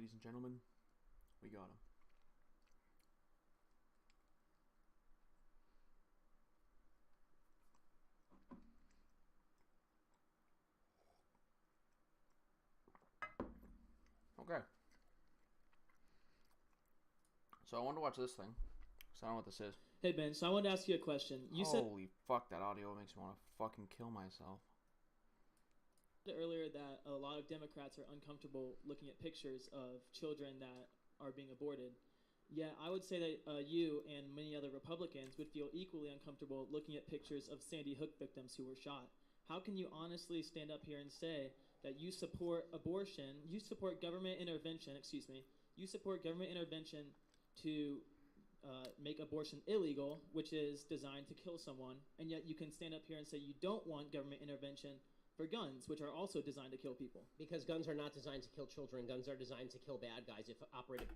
Ladies and gentlemen, we got him. Okay. So I wanted to watch this thing. So I don't know what this is. Hey Ben, so I wanted to ask you a question. You Holy fuck, that audio makes me want to fucking kill myself. said earlier that a lot of Democrats are uncomfortable looking at pictures of children that are being aborted. Yeah, I would say that you and many other Republicans would feel equally uncomfortable looking at pictures of Sandy Hook victims who were shot. How can you honestly stand up here and say that you support abortion, you support government intervention, you support government intervention to make abortion illegal, which is designed to kill someone, and yet you can stand up here and say you don't want government intervention for guns, which are also designed to kill people? Because guns are not designed to kill children. Guns are designed to kill bad guys if operated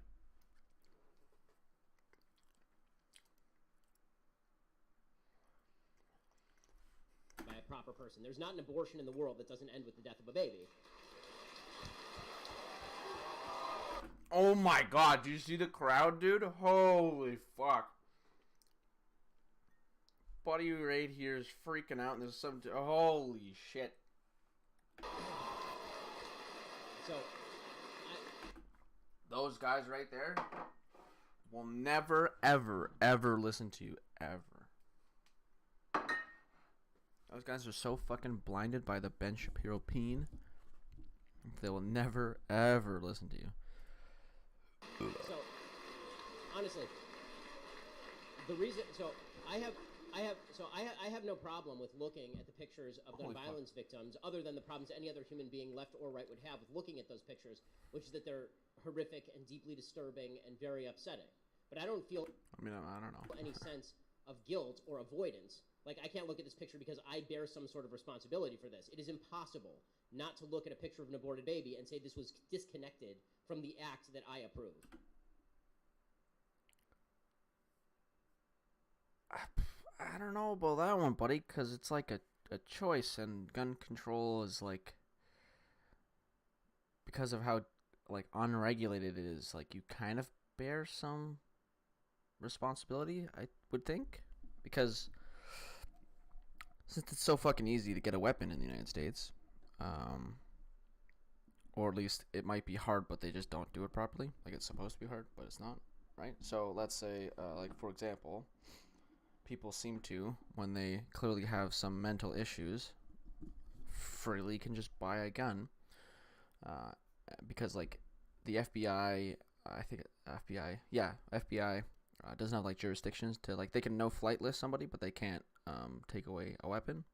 by a proper person. There's not an abortion in the world that doesn't end with the death of a baby. Oh my god, do you see the crowd, dude? Holy fuck. Buddy right here is freaking out and there's some... Holy shit. So, those guys right there will never, ever, ever listen to you, ever. Those guys are so fucking blinded by the Ben Shapiro peen. They will never, ever listen to you. So, honestly, the reason... So, I have no problem with looking at the pictures of gun violence victims, other than the problems any other human being, left or right, would have with looking at those pictures, which is that they're horrific and deeply disturbing and very upsetting. But I don't feel... I don't know. ...any sense of guilt or avoidance. Like, I can't look at this picture because I bear some sort of responsibility for this. It is impossible not to look at a picture of an aborted baby and say this was disconnected from the act that I approve. I don't know about that one, buddy, because it's like a choice, and gun control is like, because of how like unregulated it is, like you kind of bear some responsibility, I would think, because since it's so fucking easy to get a weapon in the United States, or at least it might be hard, but they just don't do it properly. Like, it's supposed to be hard, but it's not, right? So let's say, like, for example, people seem to, when they clearly have some mental issues, freely can just buy a gun, because, like, the FBI, FBI doesn't have, like, jurisdictions to, like, they can no-flight list somebody, but they can't take away a weapon.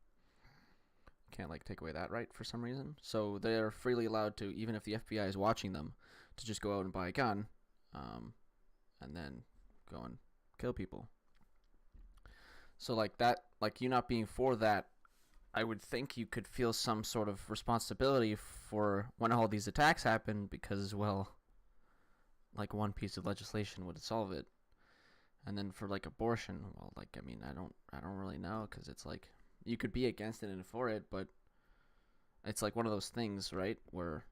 Can't, like, take away that right for some reason. So they're freely allowed to, even if the FBI is watching them, to just go out and buy a gun, and then go and kill people. So, like, that, like, you not being for that, I would think you could feel some sort of responsibility for when all these attacks happen, because, well, like, one piece of legislation would solve it. And then for, like, abortion, well, like, I mean, I don't really know, because it's like, you could be against it and for it, but it's like one of those things, right, where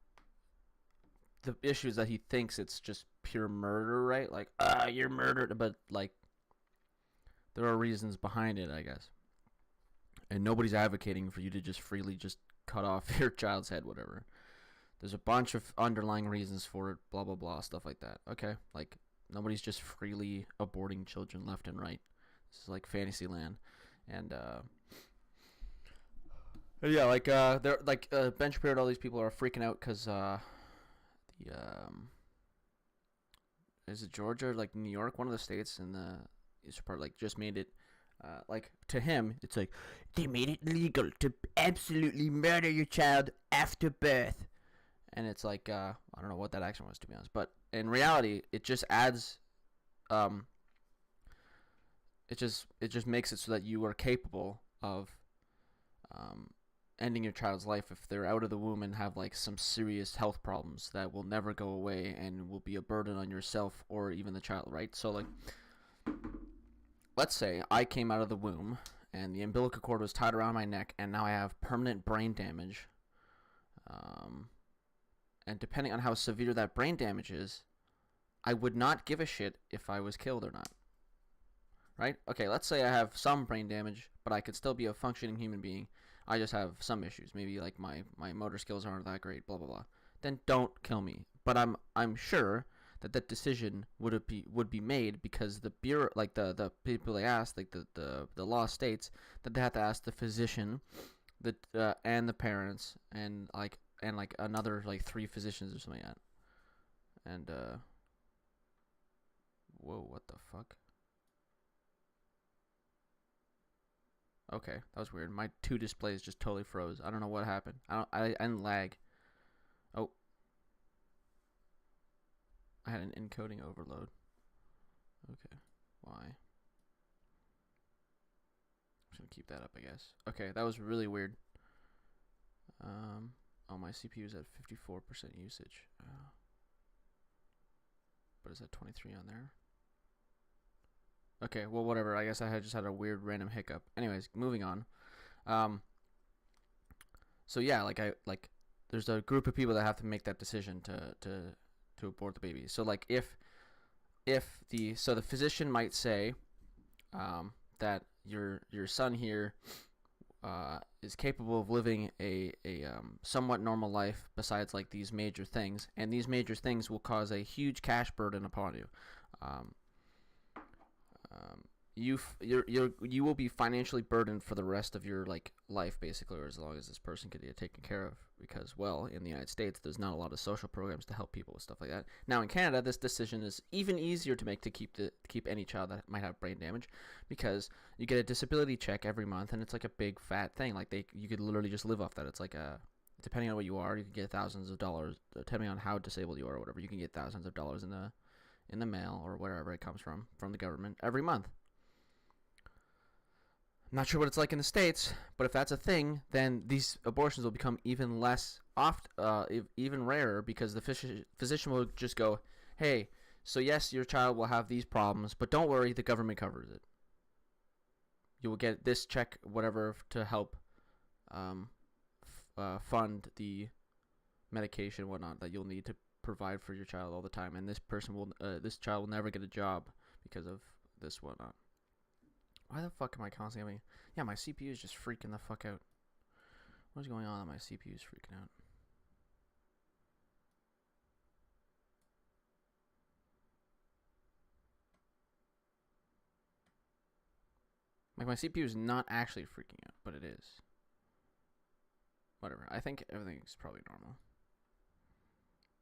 the issue is that he thinks it's just pure murder, right? Like, you're murdered, but, like, there are reasons behind it, I guess. And nobody's advocating for you to just freely just cut off your child's head, whatever. There's a bunch of underlying reasons for it, blah, blah, blah, stuff like that. Okay, like, nobody's just freely aborting children left and right. This is like fantasy land. And, yeah, like, they're, like, Ben Shapiro and all these people are freaking out because, is it Georgia or, like, New York, one of the states in the eastern part, like, just made it, like, to him, it's like, they made it legal to absolutely murder your child after birth. And it's like, I don't know what that action was, to be honest, but in reality, it just adds, it just makes it so that you are capable of, ending your child's life if they're out of the womb and have, like, some serious health problems that will never go away and will be a burden on yourself or even the child, right? So, like, let's say I came out of the womb and the umbilical cord was tied around my neck and now I have permanent brain damage, and depending on how severe that brain damage is, I would not give a shit if I was killed or not. Right? Okay, let's say I have some brain damage, but I could still be a functioning human being. I just have some issues. Maybe like my motor skills aren't that great, blah blah blah. Then don't kill me. But I'm sure that decision would be made because the bureau, like the people they asked, like the law states that they have to ask the physician, and the parents, and like another like 3 physicians or something like that. And whoa, what the fuck? Okay, that was weird. My 2 displays just totally froze. I don't know what happened. I didn't lag. Oh. I had an encoding overload. Okay. Why? I'm just gonna keep that up, I guess. Okay, that was really weird. Oh, my CPU is at 54% usage. But is that 23 on there? Okay, well, whatever. I guess I just had a weird random hiccup. Anyways, moving on. So yeah, there's a group of people that have to make that decision to abort the baby. So like if the physician might say that your son here is capable of living a somewhat normal life besides like these major things, and these major things will cause a huge cash burden upon you. You will be financially burdened for the rest of your like life, basically, or as long as this person can get taken care of. Because, well, in the United States, there's not a lot of social programs to help people with stuff like that. Now, in Canada, this decision is even easier to make to keep any child that might have brain damage, because you get a disability check every month, and it's like a big fat thing. Like you could literally just live off that. It's like depending on what you are, you can get thousands of dollars, depending on how disabled you are or whatever. You can get thousands of dollars in the mail or wherever it comes from the government every month. I'm not sure what it's like in the States, but if that's a thing, then these abortions will become even less even rarer, because the physician will just go, hey, so yes, your child will have these problems, but don't worry, the government covers it. You will get this check, whatever, to help fund the medication, whatnot, that you'll need to provide for your child all the time, and this child will never get a job because of this, whatnot. Why the fuck am I constantly having... Yeah, my CPU is just freaking the fuck out. What is going on that my CPU is freaking out? Like, my CPU is not actually freaking out, but it is. Whatever. I think everything's probably normal.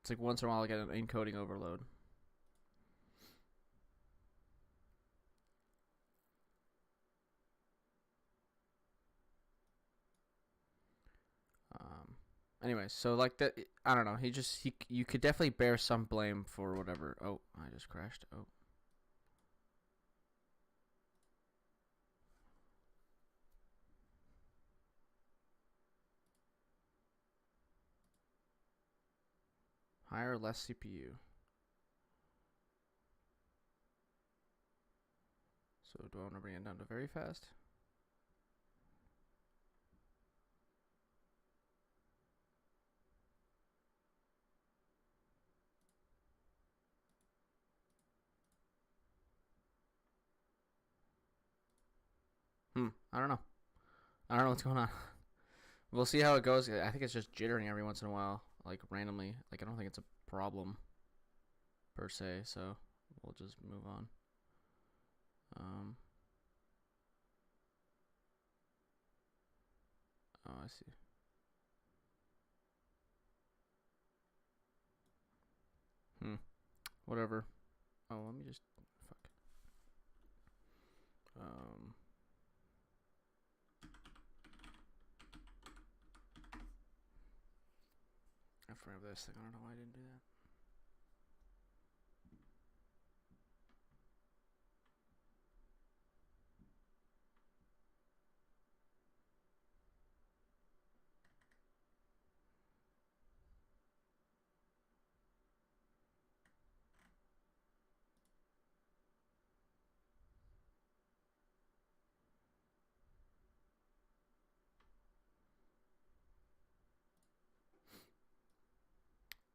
It's like once in a while I get an encoding overload. Anyways, so like that, I don't know. You could definitely bear some blame for whatever. Oh, I just crashed. Oh. Higher or less CPU? So do I want to bring it down to very fast? I don't know. I don't know what's going on. We'll see how it goes. I think it's just jittering every once in a while, like randomly. Like, I don't think it's a problem per se, so we'll just move on. Oh, I see. Whatever. Oh, let me just... Fuck. I forgot this thing. I don't know why I didn't do that.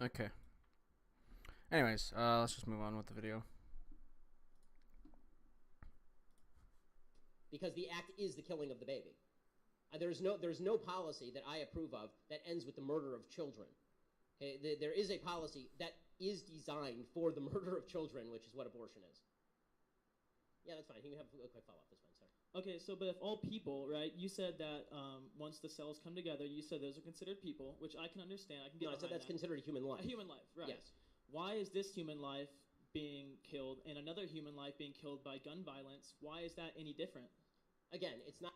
Okay. Anyways, let's just move on with the video. Because the act is the killing of the baby. There's no policy that I approve of that ends with the murder of children. Okay, there is a policy that is designed for the murder of children, which is what abortion is. Yeah, that's fine. You can have a quick follow-up. That's fine. Sorry. Okay, so but if all people, right? You said that once the cells come together, you said those are considered people, which I can understand. I can get. No, I said that's considered a human life. A human life, right? Yes. Why is this human life being killed and another human life being killed by gun violence? Why is that any different? Again, it's not.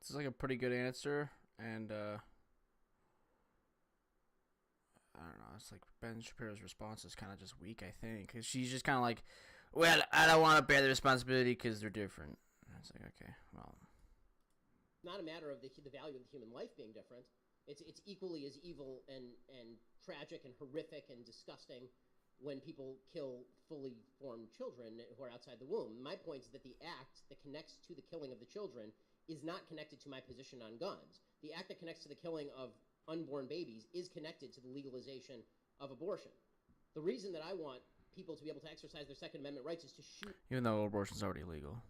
This is like a pretty good answer, and I don't know. It's like Ben Shapiro's response is kind of just weak, I think, because she's just kind of like, "Well, I don't want to bear the responsibility because they're different." And it's like, okay, well, Not a matter of the value of the human life being different. It's equally as evil and tragic and horrific and disgusting when people kill fully formed children who are outside the womb. My point is that the act that connects to the killing of the children is not connected to my position on guns. The act that connects to the killing of unborn babies is connected to the legalization of abortion. The reason that I want people to be able to exercise their Second Amendment rights is to shoot even though abortion's already legal.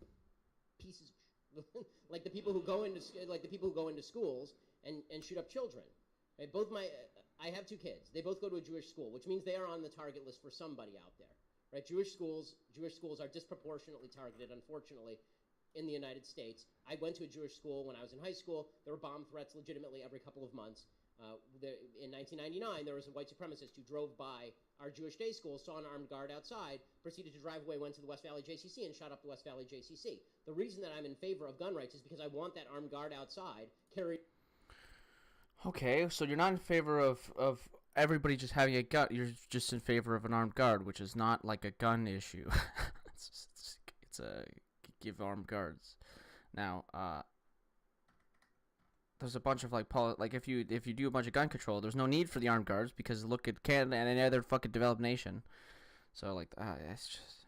pieces of like the people who go into schools and shoot up children. Right? I have 2 kids. They both go to a Jewish school, which means they are on the target list for somebody out there. Right? Jewish schools are disproportionately targeted, unfortunately, in the United States. I went to a Jewish school when I was in high school. There were bomb threats legitimately every couple of months. In 1999, there was a white supremacist who drove by our Jewish day school, saw an armed guard outside, proceeded to drive away, went to the West Valley JCC, and shot up the West Valley JCC. The reason that I'm in favor of gun rights is because I want that armed guard outside carry. Okay, so you're not in favor of everybody just having a gun. You're just in favor of an armed guard, which is not like a gun issue. it's a give armed guards. Now, there's a bunch of like if you do a bunch of gun control, there's no need for the armed guards because look at Canada and any other fucking developed nation. So like, it's just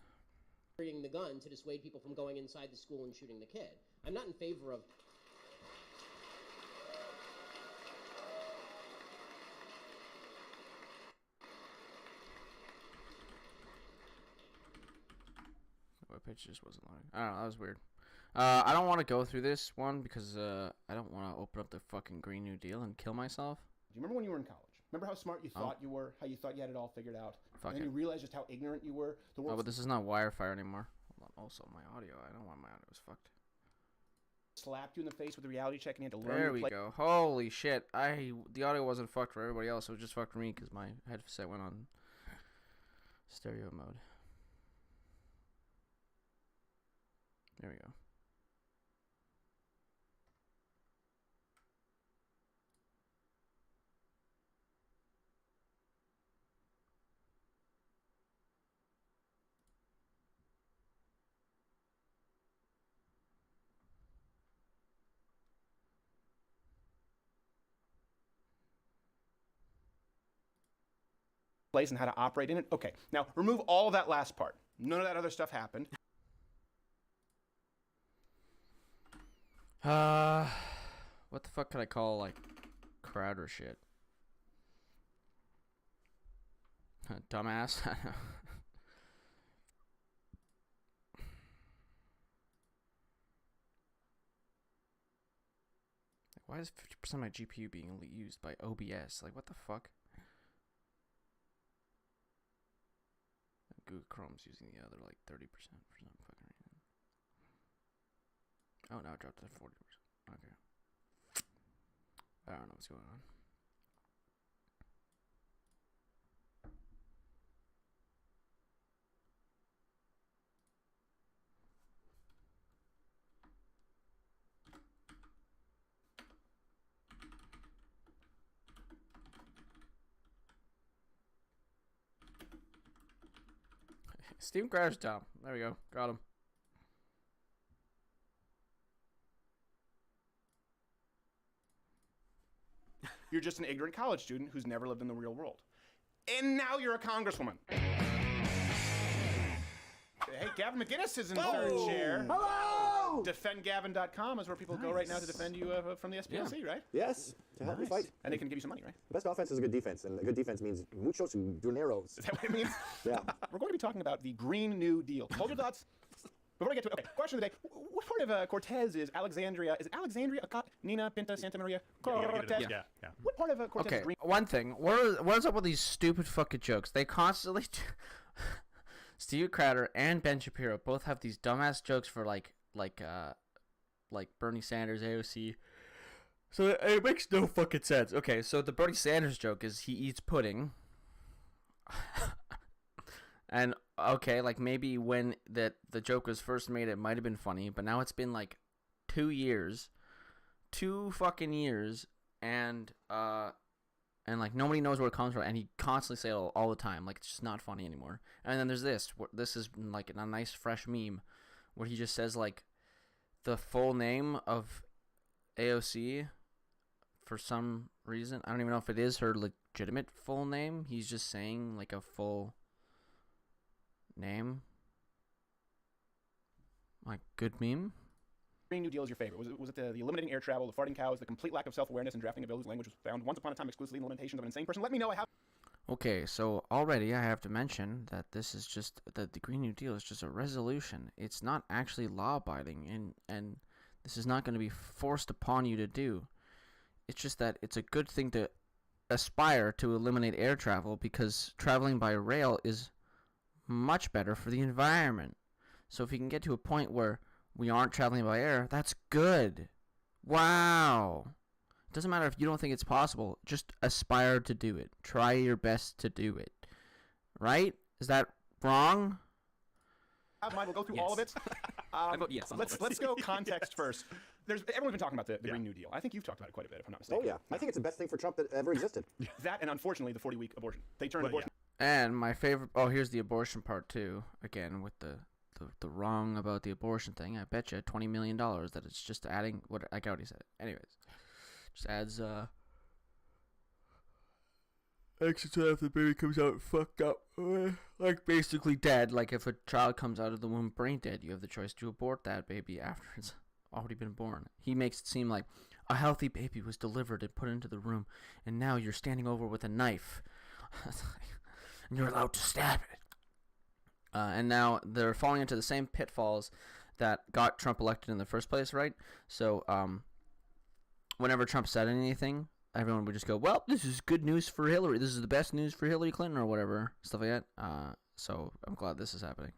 carrying the gun to dissuade people from going inside the school and shooting the kid. I'm not in favor of. My page just wasn't loading. I don't know. That was weird. I don't want to go through this one because I don't want to open up the fucking Green New Deal and kill myself. Do you remember when you were in college? Remember how smart you thought you were? How you thought you had it all figured out? Fuck and then you realized just how ignorant you were? The Oh, world but this is not Wirefire anymore. Hold on. Also, my audio. I don't want my audio. It's fucked. slapped you in the face with a reality check and you had to learn There to we play. go. Holy shit. The audio wasn't fucked for everybody else. It was just fucked for me because my headset went on stereo mode. There we go. Place and how to operate in it. Okay, now remove all of that last part. None of that other stuff happened. What the fuck could I call, like, Crowder shit? Dumbass? Why is 50% of my GPU being used by OBS? Like, what the fuck? Google Chrome's using the other, like, 30% for some fucking reason. Oh, now it dropped to 40%. Okay. I don't know what's going on. Steven Crowder's down. There we go. Got him. You're just an ignorant college student who's never lived in the real world. And now you're a congresswoman. Hey, Gavin McInnes is in the third chair. Hello! defendgavin.com is where people go right now to defend you from the SPLC, right? Yes, to help me fight. And they can give you some money, right? The best offense is a good defense, and a good defense means muchos dineros. Is that what it means? Yeah. We're going to be talking about the Green New Deal. Hold your thoughts. Before I get to it, okay, question of the day. What part of Cortez is Alexandria? Is it Alexandria, Nina, Pinta, Santa Maria, Cortez? Yeah. What part of Cortez Okay, is green? one thing. What is up with these stupid fucking jokes? They constantly... Steve Crowder and Ben Shapiro both have these dumbass jokes for like Bernie Sanders, AOC. So it makes no fucking sense. Okay, so the Bernie Sanders joke is he eats pudding. And okay, like maybe when the joke was first made, it might have been funny, but now it's been like 2 years, 2 fucking years, and like nobody knows where it comes from, and he constantly say it all the time, like it's just not funny anymore. And then there's this is like a nice fresh meme where he just says like the full name of AOC for some reason. I don't even know if it is her legitimate full name. He's just saying like a full name. Like, good meme. Green New Deal is your favorite? Was it the eliminating air travel, the farting cows, the complete lack of self-awareness and drafting a bill whose language was found once upon a time exclusively in the limitations of an insane person? Let me know. I have. Okay, so already I have to mention that this is just that the Green New Deal is just a resolution. It's not actually law-abiding, and this is not going to be forced upon you to do. It's just that it's a good thing to aspire to eliminate air travel because traveling by rail is much better for the environment. So if we can get to a point where we aren't traveling by air, that's good. Wow. It doesn't matter if you don't think it's possible. Just aspire to do it. Try your best to do it. Right? Is that wrong? We'll go through all of it. I vote yes. Let's go context first. Everyone's been talking about the Green New Deal. I think you've talked about it quite a bit, if I'm not mistaken. Oh, yeah. I think it's the best thing for Trump that ever existed. That and, unfortunately, the 40-week abortion. They turned abortion. And my favorite... Oh, here's the abortion part, too. Again, with the wrong about the abortion thing. I bet you $20 million that it's just adding... What I already said it. Anyways. Just adds... extra time if the baby comes out fucked up. Like, basically dead. Like, if a child comes out of the womb brain dead, you have the choice to abort that baby after it's already been born. He makes it seem like a healthy baby was delivered and put into the room, and now you're standing over with a knife. And you're allowed to stab it. And now they're falling into the same pitfalls that got Trump elected in the first place, right? So, whenever Trump said anything, everyone would just go, well, this is good news for Hillary. This is the best news for Hillary Clinton or whatever, stuff like that. So I'm glad this is happening.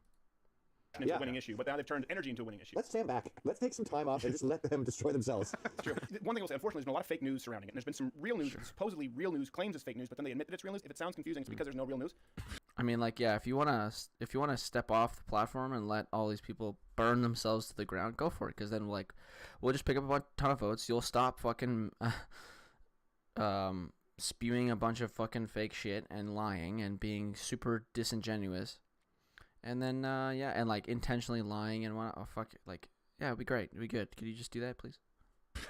Into a winning issue, but now they've turned energy into a winning issue. Let's stand back. Let's take some time off and just let them destroy themselves. It's true. One thing I'll say, unfortunately, there's been a lot of fake news surrounding it. And there's been some real news, supposedly real news, claims it's fake news, but then they admit that it's real news. If it sounds confusing, it's because there's no real news. I mean, like, yeah, if you wanna step off the platform and let all these people burn themselves to the ground, go for it. Because then, like, we'll just pick up a ton of votes. You'll stop fucking spewing a bunch of fucking fake shit and lying and being super disingenuous. And then, yeah, and, like, intentionally lying and what, oh, fuck it. Like, yeah, it'd be great. It'd be good. Could you just do that, please? So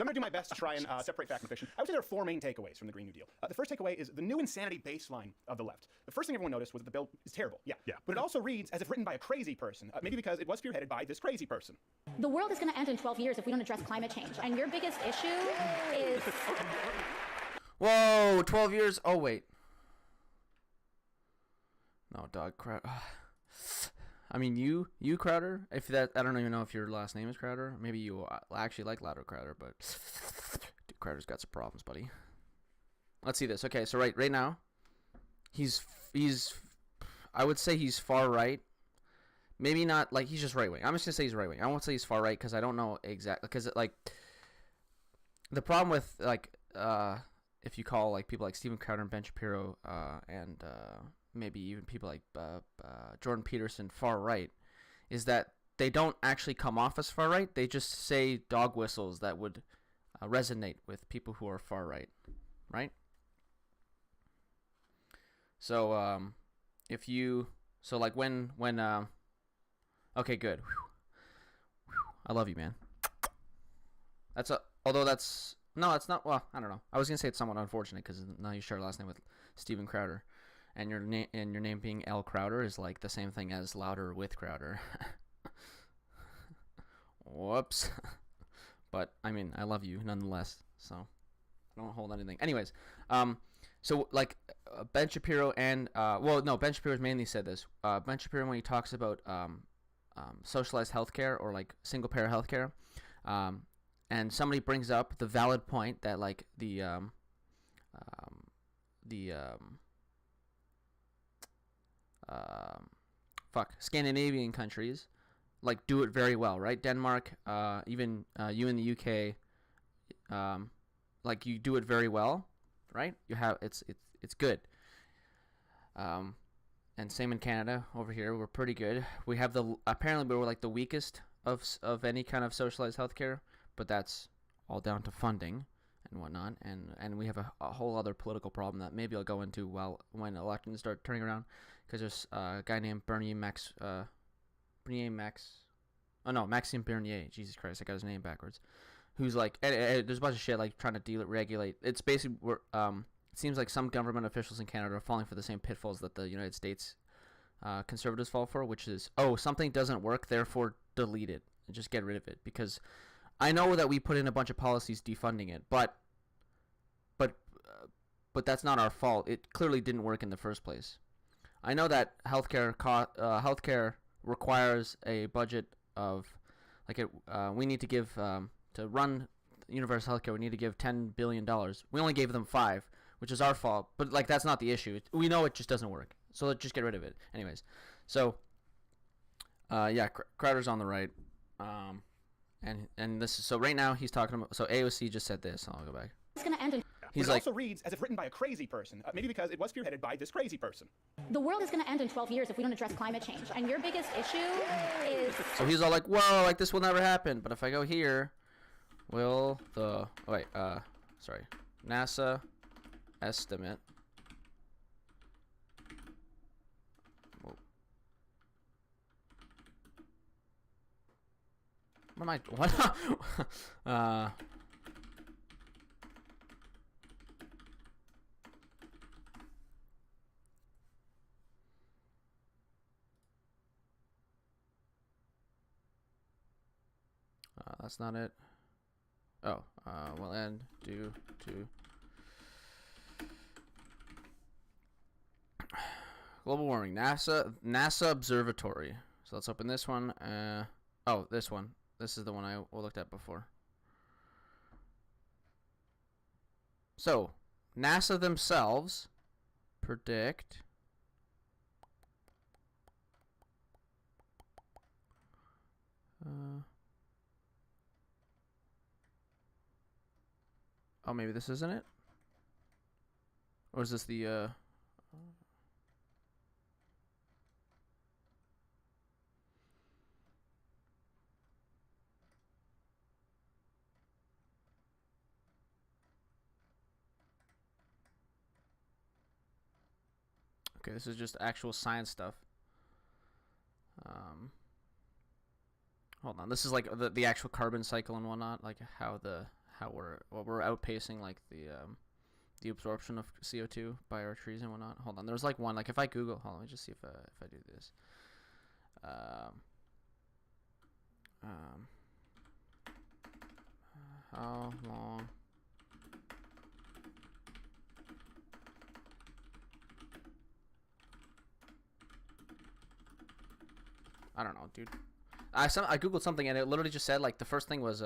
I'm going to do my best to try and separate fact and fiction. I would say there are 4 main takeaways from the Green New Deal. The first takeaway is the new insanity baseline of the left. The first thing everyone noticed was that the bill is terrible. Yeah. But it also reads as if written by a crazy person, maybe because it was spearheaded by this crazy person. The world is going to end in 12 years if we don't address climate change. And your biggest issue is... Whoa, 12 years? Oh, wait. No, dog crap. I mean, you Crowder. If that, I don't even know if your last name is Crowder. Maybe you actually like Louder Crowder, but dude, Crowder's got some problems, buddy. Let's see this. Okay, so right now, he's I would say he's far right. Maybe not like he's just right wing. I'm just gonna say he's right wing. I won't say he's far right because I don't know exactly. Because like the problem with like if you call like people like Steven Crowder and Ben Shapiro and maybe even people like Jordan Peterson far right, is that they don't actually come off as far right. They just say dog whistles that would resonate with people who are far right, right? So if you like when okay, good. I love you, man. That's although that's no, it's not. Well, I don't know. I was gonna say it's somewhat unfortunate because now you share a last name with Steven Crowder. And your name being L. Crowder is like the same thing as Louder with Crowder. Whoops. But I mean, I love you nonetheless, so I don't hold anything. Anyways, so like Ben Shapiro and Ben Shapiro's mainly said this. Ben Shapiro, when he talks about socialized healthcare or like single payer healthcare, and somebody brings up the valid point that like the Scandinavian countries like do it very well, right? Denmark, even you in the UK, like you do it very well, right? You have it's good. And same in Canada over here, we're pretty good. We have apparently we're like the weakest of any kind of socialized healthcare, but that's all down to funding and whatnot, and we have a whole other political problem that maybe I'll go into when elections start turning around, because there's a guy named Maxime Bernier, Jesus Christ, I got his name backwards, who's like, there's a bunch of shit like trying to deregulate. It's basically, it seems like some government officials in Canada are falling for the same pitfalls that the United States conservatives fall for, which is, something doesn't work, therefore delete it and just get rid of it, because I know that we put in a bunch of policies defunding it, but that's not our fault. It clearly didn't work in the first place. I know that healthcare requires a budget of we need to give to run universal healthcare. We need to give $10 billion. We only gave them $5 billion, which is our fault. But like that's not the issue. We know it just doesn't work. So let's just get rid of it. Anyways, so Crowder's on the right, and this is so right now he's talking about. So AOC just said this. I'll go back. It's going to end in It also reads as if written by a crazy person, maybe because it was spearheaded by this crazy person. the world is going to end in 12 years if we don't address climate change. And your biggest issue is So he's all like, whoa, like this will never happen. But if I go here, NASA estimate. Whoa. What? That's not it. Will end due to global warming. NASA observatory. So let's open this one. This one. This is the one I looked at before. So NASA themselves predict maybe this isn't it? Or is this the Okay, this is just actual science stuff. Hold on. This is like the actual carbon cycle and whatnot, like how we're outpacing like the absorption of CO2 by our trees and whatnot. Hold on. There's like one, like if I Google, hold on, let me just see if I do this. How long I don't know, dude. I googled something and it literally just said like the first thing was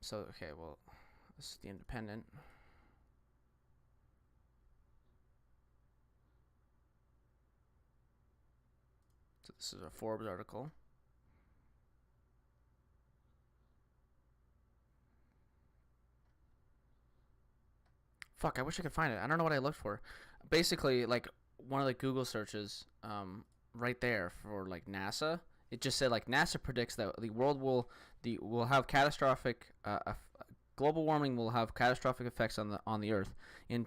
so okay, well, this is the Independent. So this is a Forbes article. Fuck, I wish I could find it. I don't know what I looked for. Basically, like one of the Google searches, right there for like NASA, it just said like NASA predicts that the world will have catastrophic global warming will have catastrophic effects on the Earth in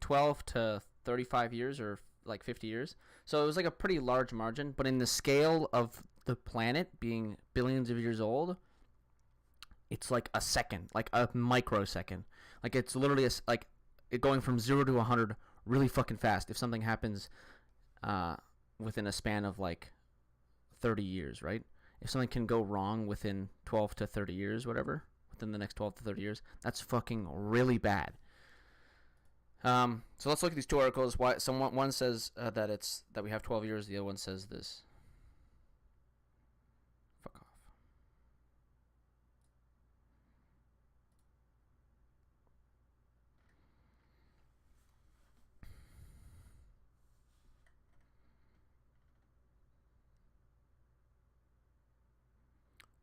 12 to 35 years or like 50 years. So it was like a pretty large margin, but in the scale of the planet being billions of years old, it's like a second, like a microsecond. Like it's literally like it going from 0 to 100 really fucking fast if something happens within a span of like 30 years, right? If something can go wrong within 12 to 30 years, whatever, within the next 12 to 30 years, that's fucking really bad. So let's look at these two articles. One says that we have 12 years. The other one says this. Fuck off.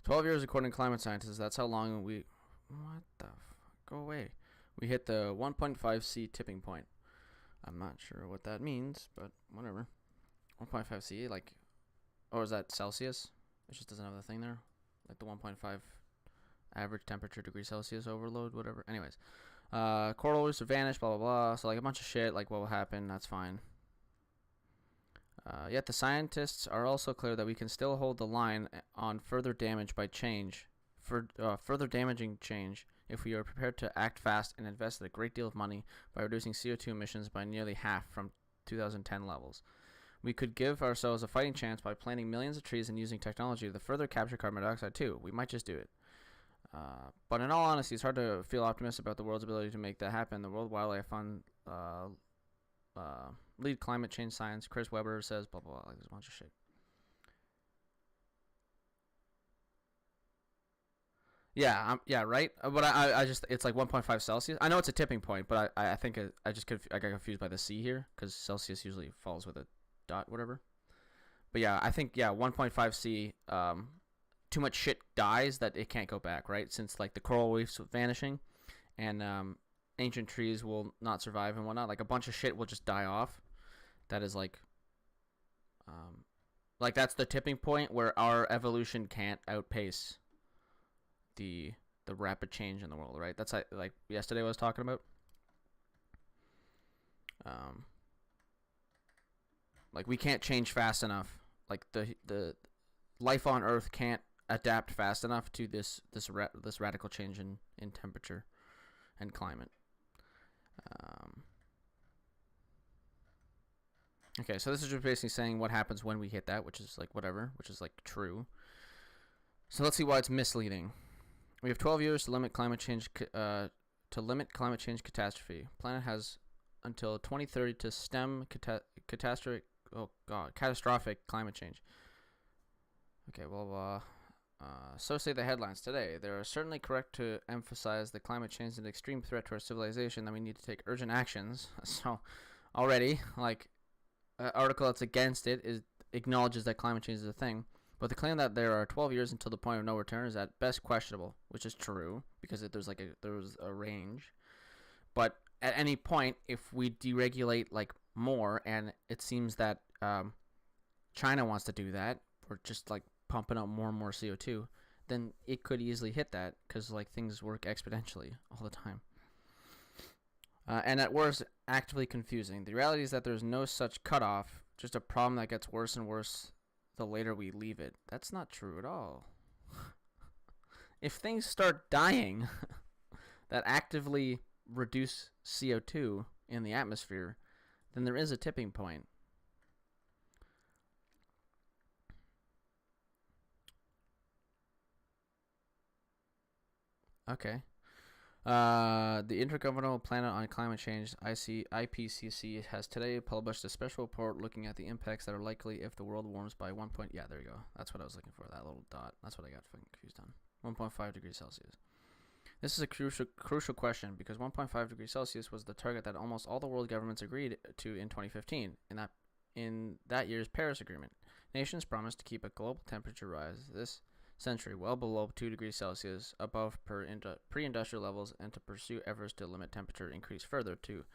"12 years, according to climate scientists. That's how long we... What the fuck? Go away. We hit the 1.5 C tipping point." I'm not sure what that means, but whatever. 1.5 C, like... Or is that Celsius? It just doesn't have the thing there. Like the 1.5 average temperature degree Celsius overload, whatever. Anyways. Coral reefs have vanished, blah, blah, blah. So, like, a bunch of shit, like, what will happen, that's fine. Yet the scientists are also clear that we can still hold the line on further damage by change, further damaging change, if we are prepared to act fast and invest a great deal of money by reducing CO2 emissions by nearly half from 2010 levels. We could give ourselves a fighting chance by planting millions of trees and using technology to further capture carbon dioxide too. We might just do it. But in all honesty, it's hard to feel optimistic about the world's ability to make that happen. The World Wildlife Fund lead climate change science, Chris Webber, says blah, blah, blah. Like, there's a bunch of shit. Yeah, yeah, right. But I just, it's like 1.5 Celsius. I know it's a tipping point, but I think I got confused by the C here because Celsius usually falls with a dot, whatever. But yeah, I think 1.5 C. Too much shit dies that it can't go back, right? Since like the coral reefs vanishing, and ancient trees will not survive and whatnot. Like a bunch of shit will just die off. That is like that's the tipping point where our evolution can't outpace the rapid change in the world, right? That's like yesterday I was talking about. Like we can't change fast enough. Like the life on Earth can't adapt fast enough to this radical change in temperature and climate. Okay, so this is just basically saying what happens when we hit that, which is like whatever, which is like true. So let's see why it's misleading. We have 12 years to limit climate change catastrophe. Planet has until 2030 to stem catastrophic climate change. Okay, well, so say the headlines today. They are certainly correct to emphasize that climate change is an extreme threat to our civilization, that we need to take urgent actions. So already, like, an article that's against it acknowledges that climate change is a thing. But the claim that there are 12 years until the point of no return is at best questionable, which is true, because there's a range. But at any point, if we deregulate, like, more, and it seems that China wants to do that, or just, like, pumping out more and more CO2, then it could easily hit that, because like things work exponentially all the time. And at worst, actively confusing. The reality is that there's no such cutoff, just a problem that gets worse and worse the later we leave it. That's not true at all. If things start dying that actively reduce CO2 in the atmosphere, then there is a tipping point. Okay. The Intergovernmental Panel on Climate Change, IPCC, has today published a special report looking at the impacts that are likely if the world warms by 1. Yeah, there you go. That's what I was looking for, that little dot. That's what I got fucking confused on. 1.5 degrees Celsius. This is a crucial question because 1.5 degrees Celsius was the target that almost all the world governments agreed to in 2015 in that year's Paris Agreement. Nations promised to keep a global temperature rise this century well below 2 degrees Celsius above pre-industrial levels, and to pursue efforts to limit temperature increase further to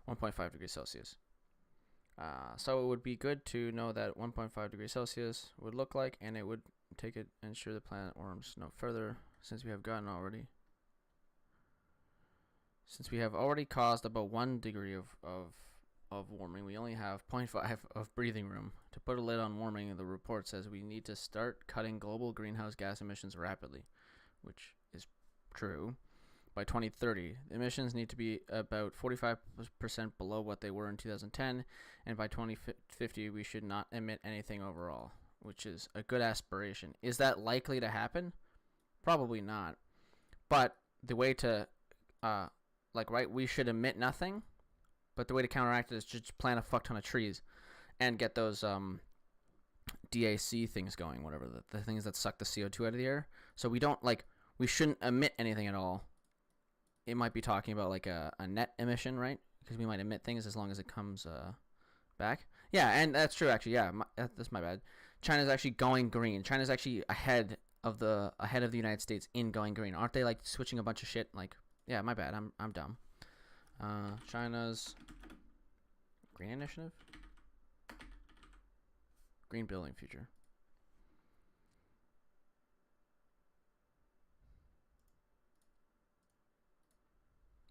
1.5 degrees Celsius. So it would be good to know that 1.5 degrees Celsius would look like, and it would take it and ensure the planet warms no further, since we have already caused about 1 degree of warming. We only have 0.5 of breathing room. To put a lid on warming, the report says we need to start cutting global greenhouse gas emissions rapidly, which is true. By 2030, emissions need to be about 45% below what they were in 2010, and by 2050, we should not emit anything overall. which is a good aspiration. Is that likely to happen? Probably not. But the way to, we should emit nothing, but the way to counteract it is just plant a fuck ton of trees and get those DAC things going, whatever, the things that suck the CO2 out of the air. So we don't, we shouldn't emit anything at all. It might be talking about, a net emission, right? Because we might emit things as long as it comes back. Yeah, and that's true, actually. Yeah, that's my bad. China's actually going green. China's actually ahead of the United States in going green. Aren't they, switching a bunch of shit? Yeah, my bad. I'm dumb. China's green initiative? Green building future.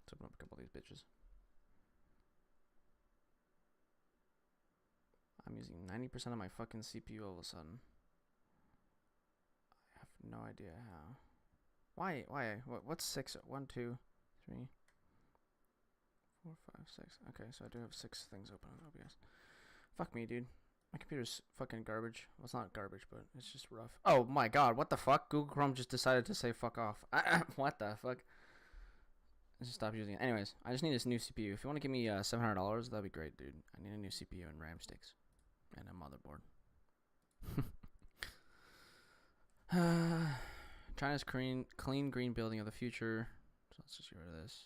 Let's open up a couple of these bitches. I'm using 90% of my fucking CPU all of a sudden. I have no idea how. Why? What's 6? 1, 2, 3, 4, 5, 6. Okay, so I do have 6 things open on OBS. Fuck me, dude. My computer's fucking garbage. Well, it's not garbage, but it's just rough. Oh my god, what the fuck? Google Chrome just decided to say fuck off. What the fuck? Let's just stop using it. Anyways, I just need this new CPU. If you want to give me $700, that'd be great, dude. I need a new CPU and RAM sticks. And a motherboard. China's clean green building of the future. So let's just get rid of this.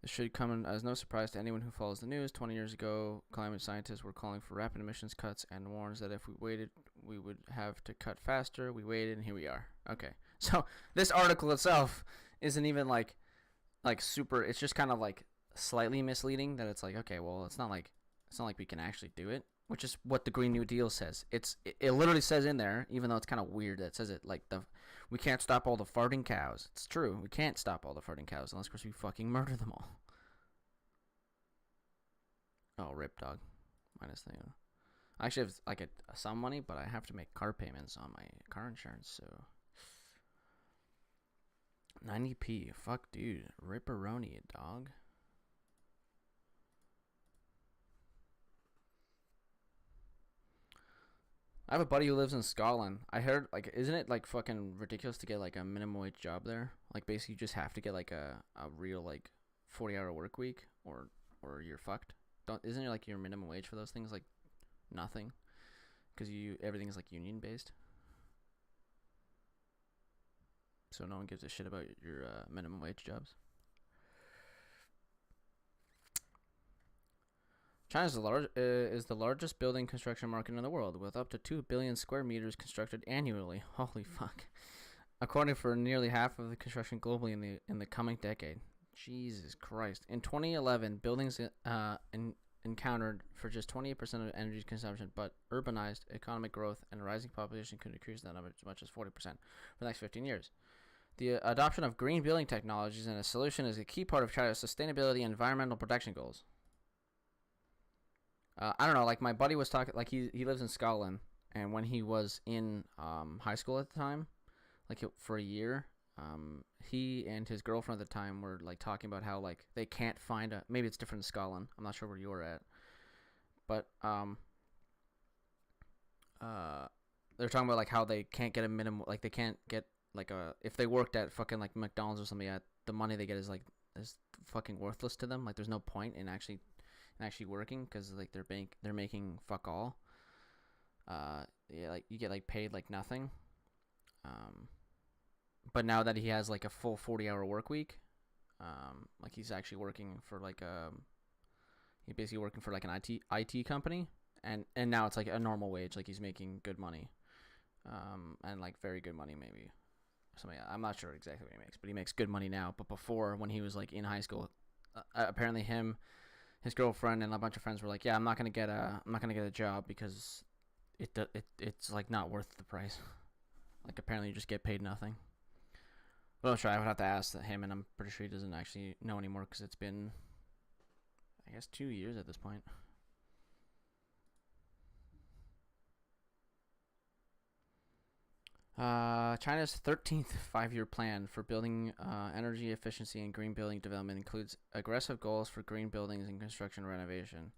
This should come as no surprise to anyone who follows the news. 20 years ago, climate scientists were calling for rapid emissions cuts and warns that if we waited, we would have to cut faster. We waited, and here we are. Okay, so this article itself isn't even like super. It's just kind of slightly misleading. That it's okay, well, it's not like we can actually do it, which is what the Green New Deal says. It literally says in there, even though it's kind of weird that it says it we can't stop all the farting cows. It's true. We can't stop all the farting cows unless, of course, we fucking murder them all. Oh, rip, dog. Minus thing. I actually have some money, but I have to make car payments on my car insurance, so 90p. Fuck, dude. Ripperoni, dog. I have a buddy who lives in Scotland. I heard, isn't it, fucking ridiculous to get, a minimum wage job there? Basically, you just have to get, a real, 40-hour work week, or you're fucked. Isn't it, your minimum wage for those things, nothing? Because everything's, union-based. So no one gives a shit about your minimum wage jobs. China is the largest building construction market in the world, with up to 2 billion square meters constructed annually. Holy fuck! According for nearly half of the construction globally in the coming decade. Jesus Christ! In 2011, buildings encountered for just 28% of energy consumption, but urbanized economic growth and rising population could increase that number as much as 40% for the next 15 years. The adoption of green building technologies and a solution is a key part of China's sustainability and environmental protection goals. I don't know, my buddy was talking, he lives in Scotland, and when he was in high school at the time, for a year, he and his girlfriend at the time were, talking about how, they can't find maybe it's different in Scotland, I'm not sure where you're at, but, they're talking about, how they can't get a minimum, they can't get, if they worked at fucking, McDonald's or something, the money they get is fucking worthless to them, there's no point in actually working, because they're making fuck all. Yeah, you get paid paid nothing. But now that he has a full 40-hour work week, he's actually working for he's basically working for an IT company, and now it's a normal wage, he's making good money, and very good money maybe. Something, I'm not sure exactly what he makes, but he makes good money now. But before, when he was in high school, apparently his girlfriend and a bunch of friends were yeah, I'm not gonna get a job because it's not worth the price. Apparently you just get paid nothing. Well, sure, I would have to ask him, and I'm pretty sure he doesn't actually know anymore because it's been, I guess, 2 years at this point. China's 13th five-year plan for building energy efficiency and green building development includes aggressive goals for green buildings and construction renovation.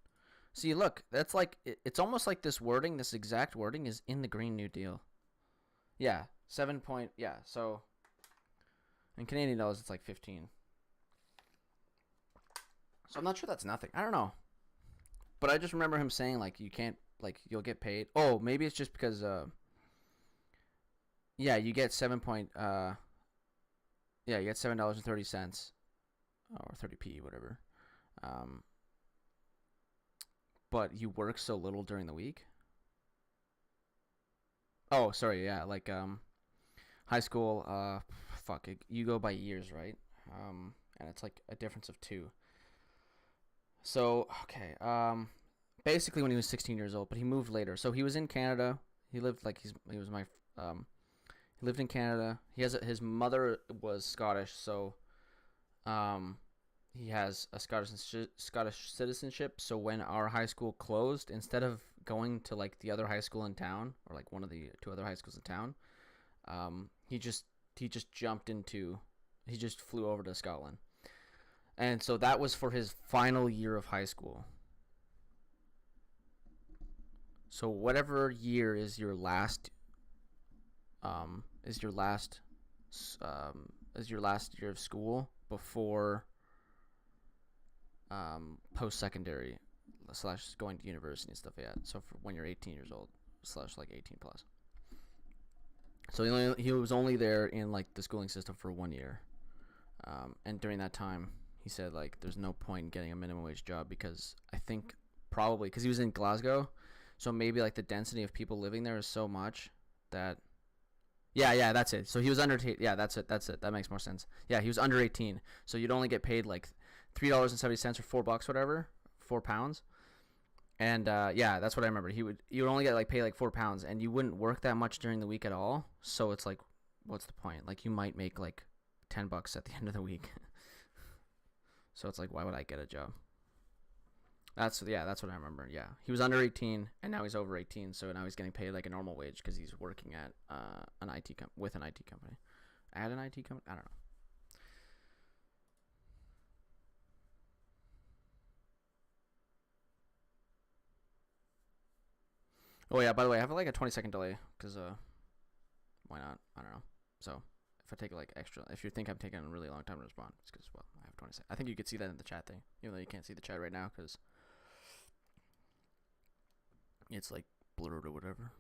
See, look, that's like it's almost like this wording, this exact wording, is in the Green New Deal. Yeah, 7 point. Yeah, so in Canadian dollars, it's like 15. So I'm not sure that's nothing. I don't know, but I just remember him saying like you can't you'll get paid. Oh, maybe it's just because yeah, you get yeah, you get $7.30 or 30p, whatever. But you work so little during the week. Oh, sorry, yeah, like high school, you go by years, right? And it's like a difference of 2. So, okay, basically when he was 16 years old, but he moved later. So he was in Canada. He lived like he lived in Canada. His mother was Scottish, so he has a Scottish citizenship. So when our high school closed, instead of going to like the other high school in town, or like one of the 2 other high schools in town, he just flew over to Scotland. And so that was for his final year of high school. So whatever year is your last year of school before post-secondary / going to university and stuff like that. So for when you're 18 years old / like 18 plus. So he was only there in like the schooling system for 1 year. And during that time, he said like there's no point in getting a minimum wage job because I think probably because he was in Glasgow, so maybe like the density of people living there is so much that yeah, that's it. So he was under yeah, that's it. That makes more sense. Yeah, he was under 18, so you'd only get paid like $3.70 or $4, whatever, £4. And yeah, that's what I remember. You would only get like pay like £4, and you wouldn't work that much during the week at all. So it's like, what's the point? Like you might make like $10 at the end of the week. So it's like, why would I get a job? That's what I remember. Yeah, he was under 18, and now he's over 18. So now he's getting paid like a normal wage because he's working at with an IT company. At an IT company, I don't know. Oh yeah, by the way, I have like a 20-second delay because why not? I don't know. So if I take like extra, if you think I'm taking a really long time to respond, it's because well, I have 20 seconds. I think you could see that in the chat thing, even though you can't see the chat right now because it's like blurred or whatever.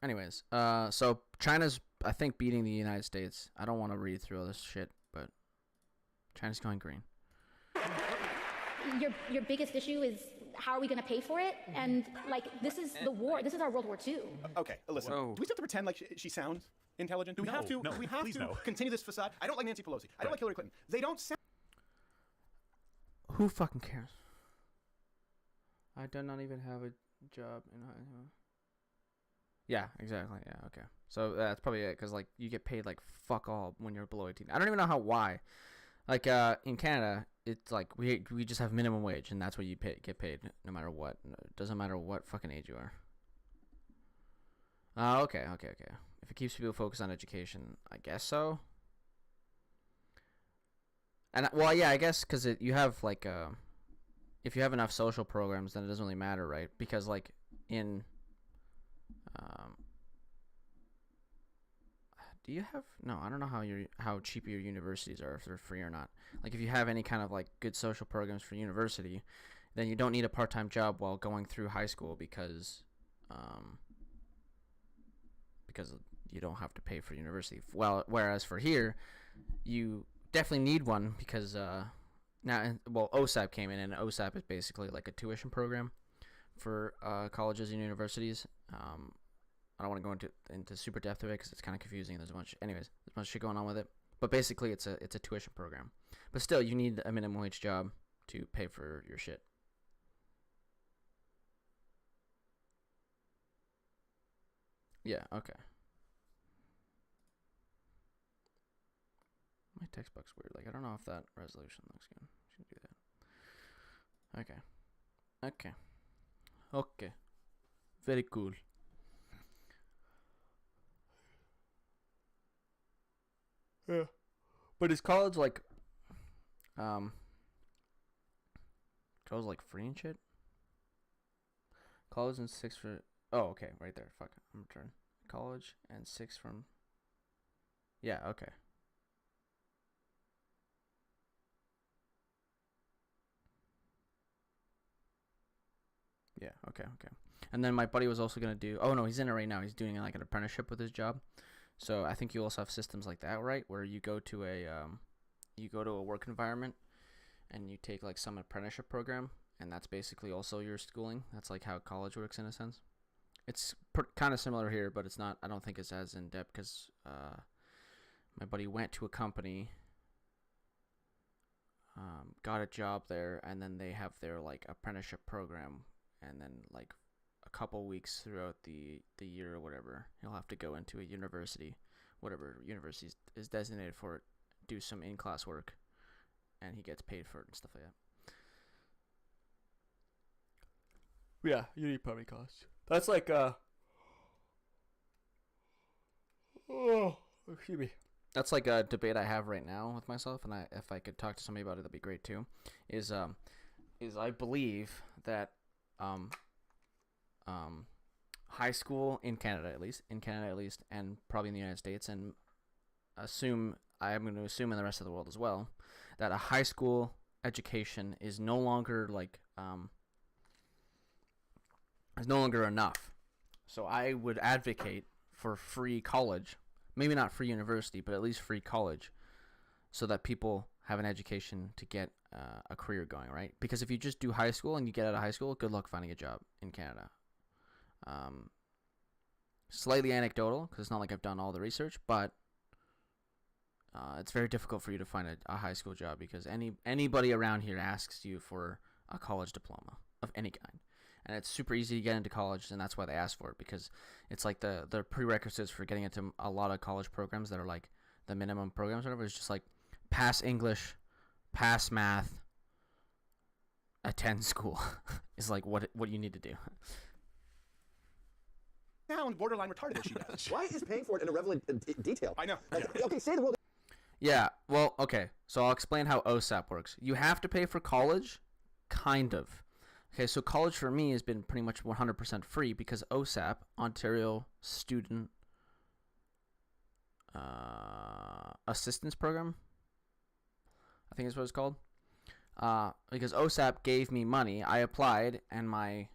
Anyways, so China's I think beating the United States. I don't want to read through all this shit, but China's going green. Your biggest issue is how are we going to pay for it? And like this is the war. This is our World War II. Okay, listen. Whoa. Do we still have to pretend like she sounds intelligent? Do we have to? No, do we have please to no. continue this facade? I don't like Nancy Pelosi. I don't like Hillary Clinton. They don't sound. Who fucking cares? I do not even have a job in high school. Yeah, exactly. Yeah, okay. So that's probably it, because like you get paid like fuck all when you're below 18. I don't even know why. Like in Canada, it's like we just have minimum wage, and that's what you get paid no matter what. It doesn't matter what fucking age you are. Okay. If it keeps people focused on education, I guess so. And well, yeah, I guess because you have like if you have enough social programs, then it doesn't really matter, right? Because like in do you have I don't know how cheap your universities are, if they're free or not. Like if you have any kind of like good social programs for university, then you don't need a part-time job while going through high school because you don't have to pay for university. Well, whereas for here, you definitely need one because OSAP came in, and OSAP is basically like a tuition program for colleges and universities. I don't want to go into super depth of it because it's kind of confusing. There's a bunch of shit going on with it. But basically, it's a tuition program. But still, you need a minimum wage job to pay for your shit. Yeah. Okay. My text box weird. Like I don't know if that resolution looks good. Should do that. Okay. Very cool. Yeah. But is college like Joe's like free and shit. College and 6 for. Oh, okay, right there. Fuck, I'm return. College and 6 from. Yeah, okay. Yeah, okay. And then my buddy was also gonna do. Oh no, he's in it right now. He's doing like an apprenticeship with his job. So I think you also have systems like that, right? Where you go to a work environment, and you take like some apprenticeship program, and that's basically also your schooling. That's like how college works in a sense. It's kind of similar here, but it's not. I don't think it's as in depth because my buddy went to a company, got a job there, and then they have their like apprenticeship program, and then like a couple weeks throughout the year or whatever, he'll have to go into a university, whatever university is designated for it, do some in-class work, and he gets paid for it and stuff like that. Yeah, uni probably costs. That's like oh, excuse me. That's like a debate I have right now with myself, and if I could talk to somebody about it, that'd be great too. Is I believe that high school in Canada at least, and probably in the United States, and I'm going to assume in the rest of the world as well, that a high school education is no longer like is no longer enough. So I would advocate for free college, maybe not free university, but at least free college, so that people have an education to get a career going, right? Because if you just do high school and you get out of high school, good luck finding a job in Canada. Slightly anecdotal, because it's not like I've done all the research, but it's very difficult for you to find a high school job because anybody around here asks you for a college diploma of any kind. And it's super easy to get into college, and that's why they ask for it, because it's like the prerequisites for getting into a lot of college programs that are like the minimum programs or whatever is just like pass English, pass math, attend school is like what you need to do. Sound borderline retarded as she does. Why is paying for it an irrelevant detail? I know. Okay, say the world. Yeah, well, okay. So I'll explain how OSAP works. You have to pay for college, kind of. Okay, so college for me has been pretty much 100% free because OSAP, Ontario Student Assistance Program, I think is what it's called. Because OSAP gave me money, I applied, and my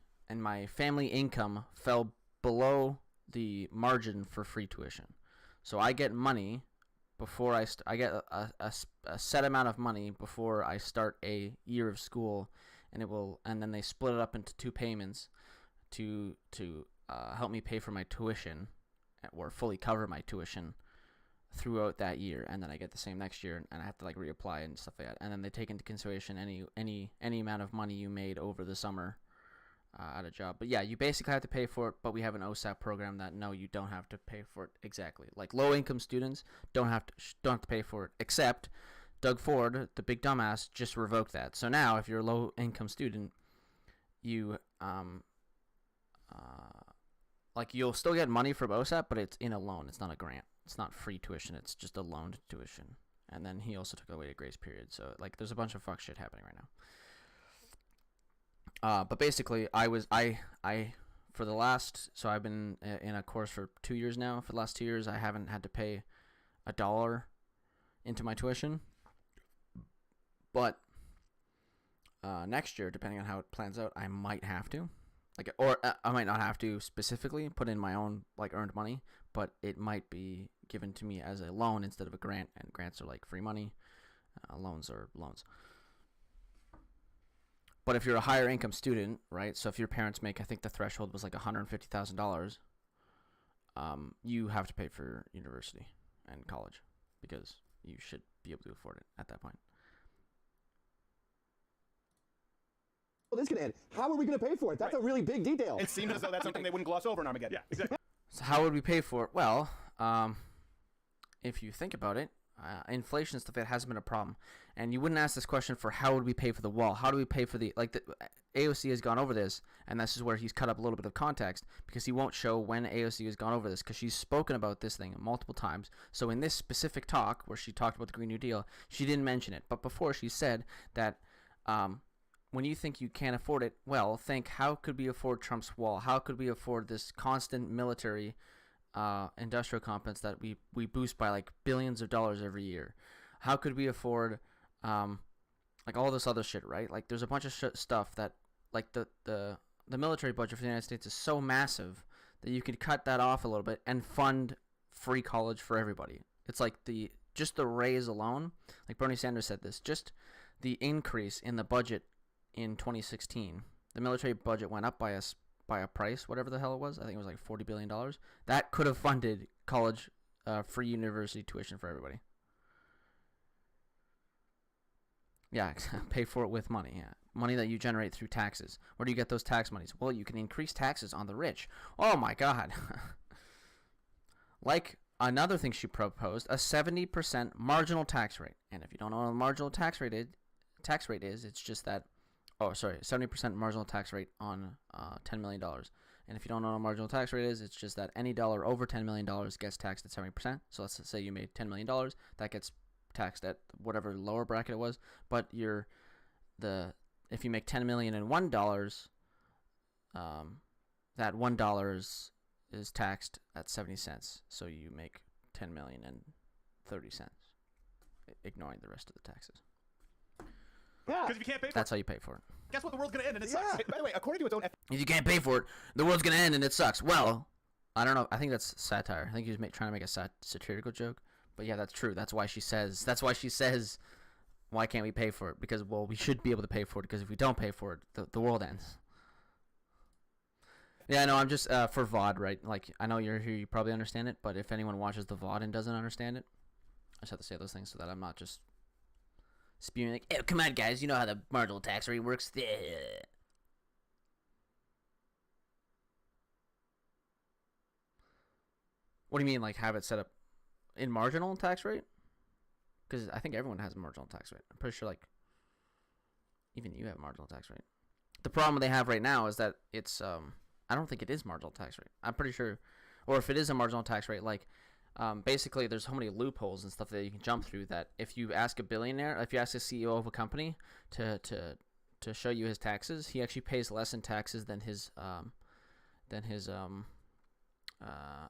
family income fell below the margin for free tuition. So I get money before I get a set amount of money before I start a year of school, and then they split it up into 2 payments to help me pay for my tuition or fully cover my tuition throughout that year, and then I get the same next year, and I have to like reapply and stuff like that. And then they take into consideration any amount of money you made over the summer at a job. But yeah, you basically have to pay for it, but we have an OSAP program that no, you don't have to pay for it exactly. Like low income students don't have to pay for it, except Doug Ford, the big dumbass, just revoked that. So now if you're a low income student, you like you'll still get money from OSAP, but it's in a loan. It's not a grant. It's not free tuition. It's just a loaned tuition. And then he also took away the grace period. So like there's a bunch of fuck shit happening right now. But basically, I've been in a course for 2 years now. For the last 2 years, I haven't had to pay $1 into my tuition. But next year, depending on how it plans out, I might have to. Or I might not have to specifically put in my own like earned money, but it might be given to me as a loan instead of a grant. And grants are like free money. Loans are loans. But if you're a higher income student, right? So if your parents make, I think the threshold was like $150,000, you have to pay for university and college because you should be able to afford it at that point. Well, this can end. How are we going to pay for it? That's a really big detail. It seems as though that's something they wouldn't gloss over in Armageddon. Yeah, exactly. So how would we pay for it? Well, if you think about it, inflation and stuff, it hasn't been a problem. And you wouldn't ask this question for how would we pay for the wall? How do we pay for the AOC has gone over this, and this is where he's cut up a little bit of context because he won't show when AOC has gone over this because she's spoken about this thing multiple times. So in this specific talk where she talked about the Green New Deal, she didn't mention it. But before she said that when you think you can't afford it, well, think, how could we afford Trump's wall? How could we afford this constant military industrial complex that we boost by like billions of dollars every year? How could we afford like all this other shit, right? Like there's a bunch of stuff that like the military budget for the United States is so massive that you could cut that off a little bit and fund free college for everybody. It's like just the raise alone, like Bernie Sanders said this, just the increase in the budget in 2016, the military budget went up by a price, whatever the hell it was. I think it was like $40 billion. That could have funded college, free university tuition for everybody. Yeah, pay for it with money. Yeah, money that you generate through taxes. Where do you get those tax monies? Well, you can increase taxes on the rich. Oh my God. Like another thing she proposed, a 70% marginal tax rate. And if you don't know what a marginal tax rate is, it's just that. 70% marginal tax rate on $10 million. And if you don't know what a marginal tax rate is, it's just that any dollar over $10 million gets taxed at 70%. So let's say you made $10 million, that gets taxed at whatever lower bracket it was. But if you make $10 million in $1, that $1 is taxed at 70 cents. So you make $10 million and 30 cents, ignoring the rest of the taxes. Yeah. Because if you can't pay for That's how you pay for it. guess what? The world's gonna end and it sucks. By the way, according to its own If you can't pay for it, the world's gonna end and it sucks. Well, I don't know. I think that's satire. I think he was trying to make a satirical joke. But yeah, that's true. That's why she says. Why can't we pay for it? Because, well, we should be able to pay for it. Because if we don't pay for it, the world ends. Yeah, no, I'm just for VOD, right? Like, I know you're here, you probably understand it. But if anyone watches the VOD and doesn't understand it, I just have to say those things so that I'm not just spewing like, oh, come on, guys, you know how the marginal tax rate works. What do you mean, like, have it set up in marginal tax rate? Because I think everyone has a marginal tax rate. I'm pretty sure, like, even you have a marginal tax rate. The problem they have right now is that it's, I don't think it is marginal tax rate. I'm pretty sure, or if it is a marginal tax rate, like, basically there's so many loopholes and stuff that you can jump through that if you ask a billionaire, if you ask a CEO of a company to show you his taxes, he actually pays less in taxes than his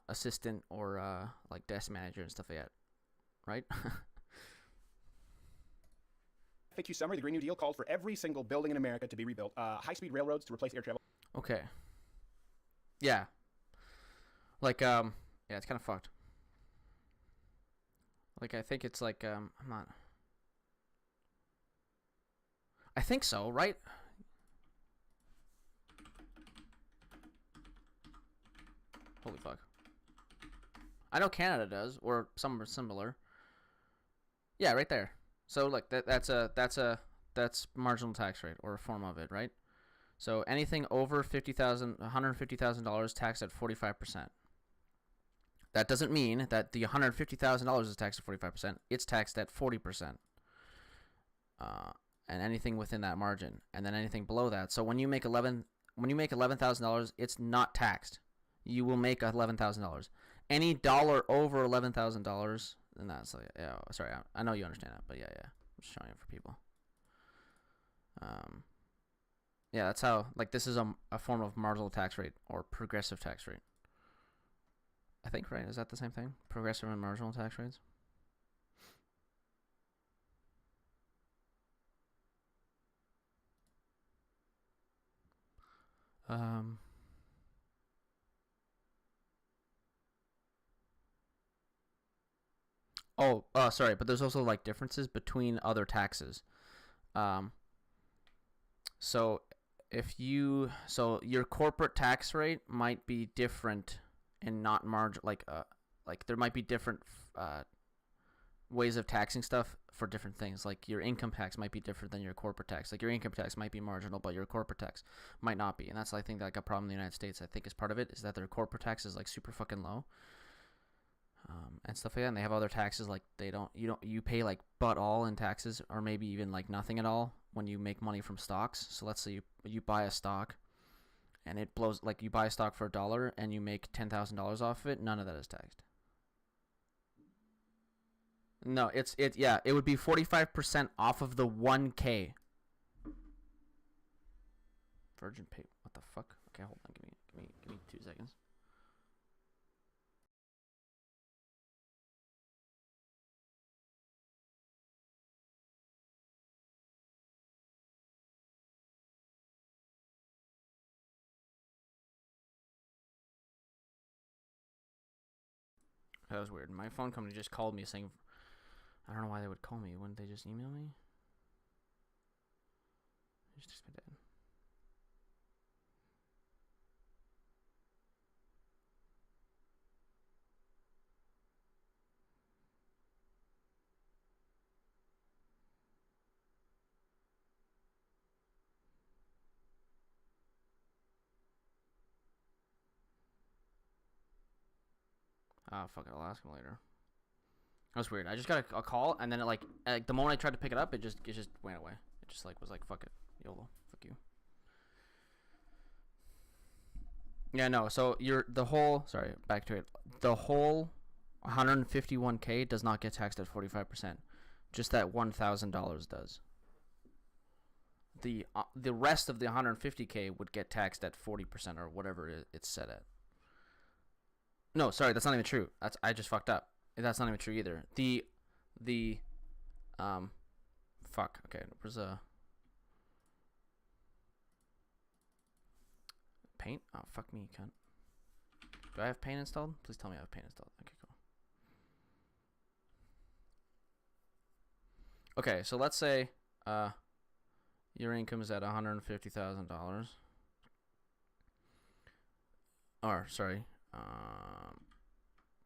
assistant or like desk manager and stuff like that, right? FAQ summary, the Green New Deal called for every single building in America to be rebuilt. High-speed railroads to replace air travel. Okay. Yeah. Like, yeah, it's kind of fucked. Like, I think it's like, I'm not... I think so, right? Holy fuck. I know Canada does, or somewhere similar. Yeah, right there. So look, that's marginal tax rate or a form of it, right? So anything over $150,000 taxed at 45%. That doesn't mean that the $150,000 is taxed at 45%. It's taxed at 40%. And anything within that margin, and then anything below that. So when you make $11,000, it's not taxed. You will make $11,000. Any dollar over $11,000, and that's like, yeah. Sorry, I know you understand that, but yeah. I'm just showing it for people. Yeah, that's how. Like, this is a form of marginal tax rate or progressive tax rate. I think, right? Is that the same thing? Progressive and marginal tax rates. Sorry, but there's also like differences between other taxes. So your corporate tax rate might be different and not like there might be different ways of taxing stuff for different things. Like your income tax might be different than your corporate tax. Like your income tax might be marginal, but your corporate tax might not be. And that's, I think, like a problem in the United States. I think is part of it is that their corporate tax is like super fucking low. And stuff like that, and they have other taxes like you pay like butt all in taxes, or maybe even like nothing at all when you make money from stocks. So let's say you buy a stock, and it blows, like you buy a stock for $1 and you make $10,000 off of it. None of that is taxed. No, it would be 45% off of the 1K. Virgin pay. What the fuck? Okay, hold on. Give me 2 seconds. That was weird. My phone company just called me saying, I don't know why they would call me. Wouldn't they just email me? Just my dad. Ah, fuck it. I'll ask him later. That was weird. I just got a call, and then it like the moment I tried to pick it up, it just went away. It just like was like, fuck it, YOLO, fuck you. Yeah, no. So back to it. The whole 151K does not get taxed at 45%. Just that $1,000 does. The rest of the 150K would get taxed at 40% or whatever it's set at. No, sorry, that's not even true. I just fucked up. That's not even true either. Fuck. Okay, where's Paint? Oh, fuck me, cunt. Do I have Paint installed? Please tell me I have Paint installed. Okay, cool. Okay, so let's say your income is at $150,000. Or sorry,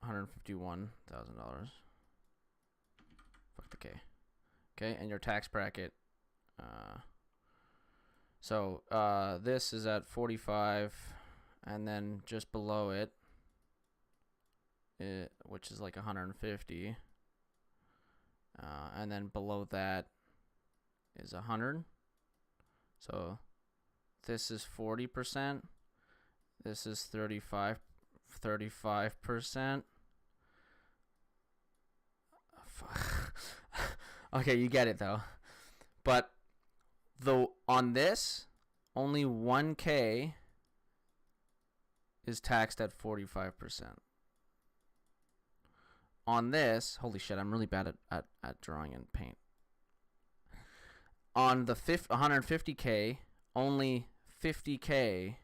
$151,000. Fuck the K. Okay, and your tax bracket. So this is at 45, and then just below it, which is like 150, and then below that is 100. So this is 40%. This is 35%. Okay, you get it though. But on this, only 1K is taxed at 45%. On this, holy shit, I'm really bad at drawing in Paint. On the 150K, only 50K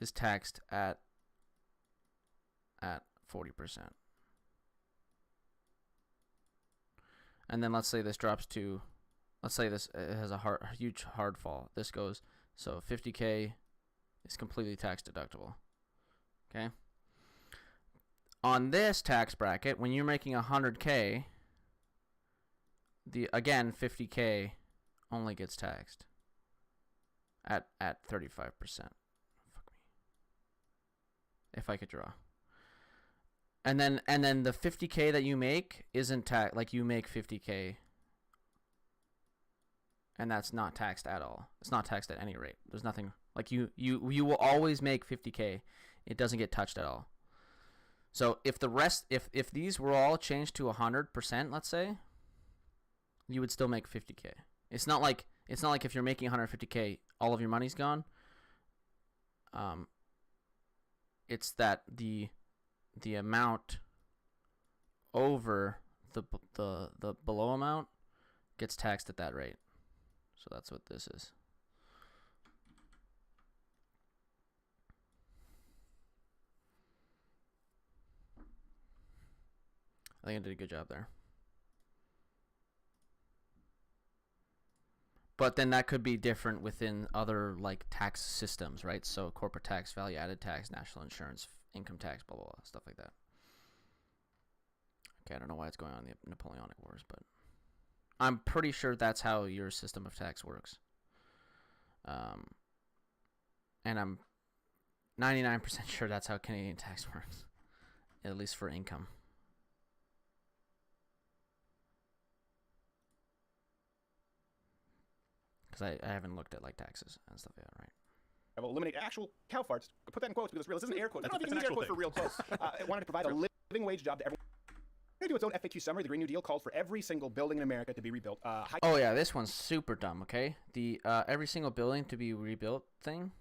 is taxed at 40%. And then let's say this drops to, let's say this it has a huge hard fall. This goes, so 50K is completely tax deductible. Okay. On this tax bracket, when you're making 100K, again 50K only gets taxed at 35%. Fuck me. If I could draw. And then the 50K that you make isn't taxed. Like you make 50K, and that's not taxed at all. It's not taxed at any rate. There's nothing like you will always make 50K. It doesn't get touched at all. So if the rest, if these were all changed to 100%, let's say, you would still make 50K. It's not like if you're making 150K, all of your money's gone. It's that the amount over the below amount gets taxed at that rate. So that's what this is. I think I did a good job there. But then that could be different within other like tax systems, right? So corporate tax, value added tax, national insurance, income tax, blah, blah, blah, stuff like that. Okay, I don't know why it's going on in the Napoleonic Wars, but I'm pretty sure that's how your system of tax works. And I'm 99% sure that's how Canadian tax works, at least for income. Because I haven't looked at like taxes and stuff yet, right? I will eliminate actual cow farts. Put that in quotes because it's real. This isn't air quotes. I don't know if you can use air actual quotes for thing. real quotes. I wanted to provide a living wage job to everyone. to do its own FAQ summary. The Green New Deal called for every single building in America to be rebuilt. Oh yeah, this one's super dumb. Okay, the every single building to be rebuilt thing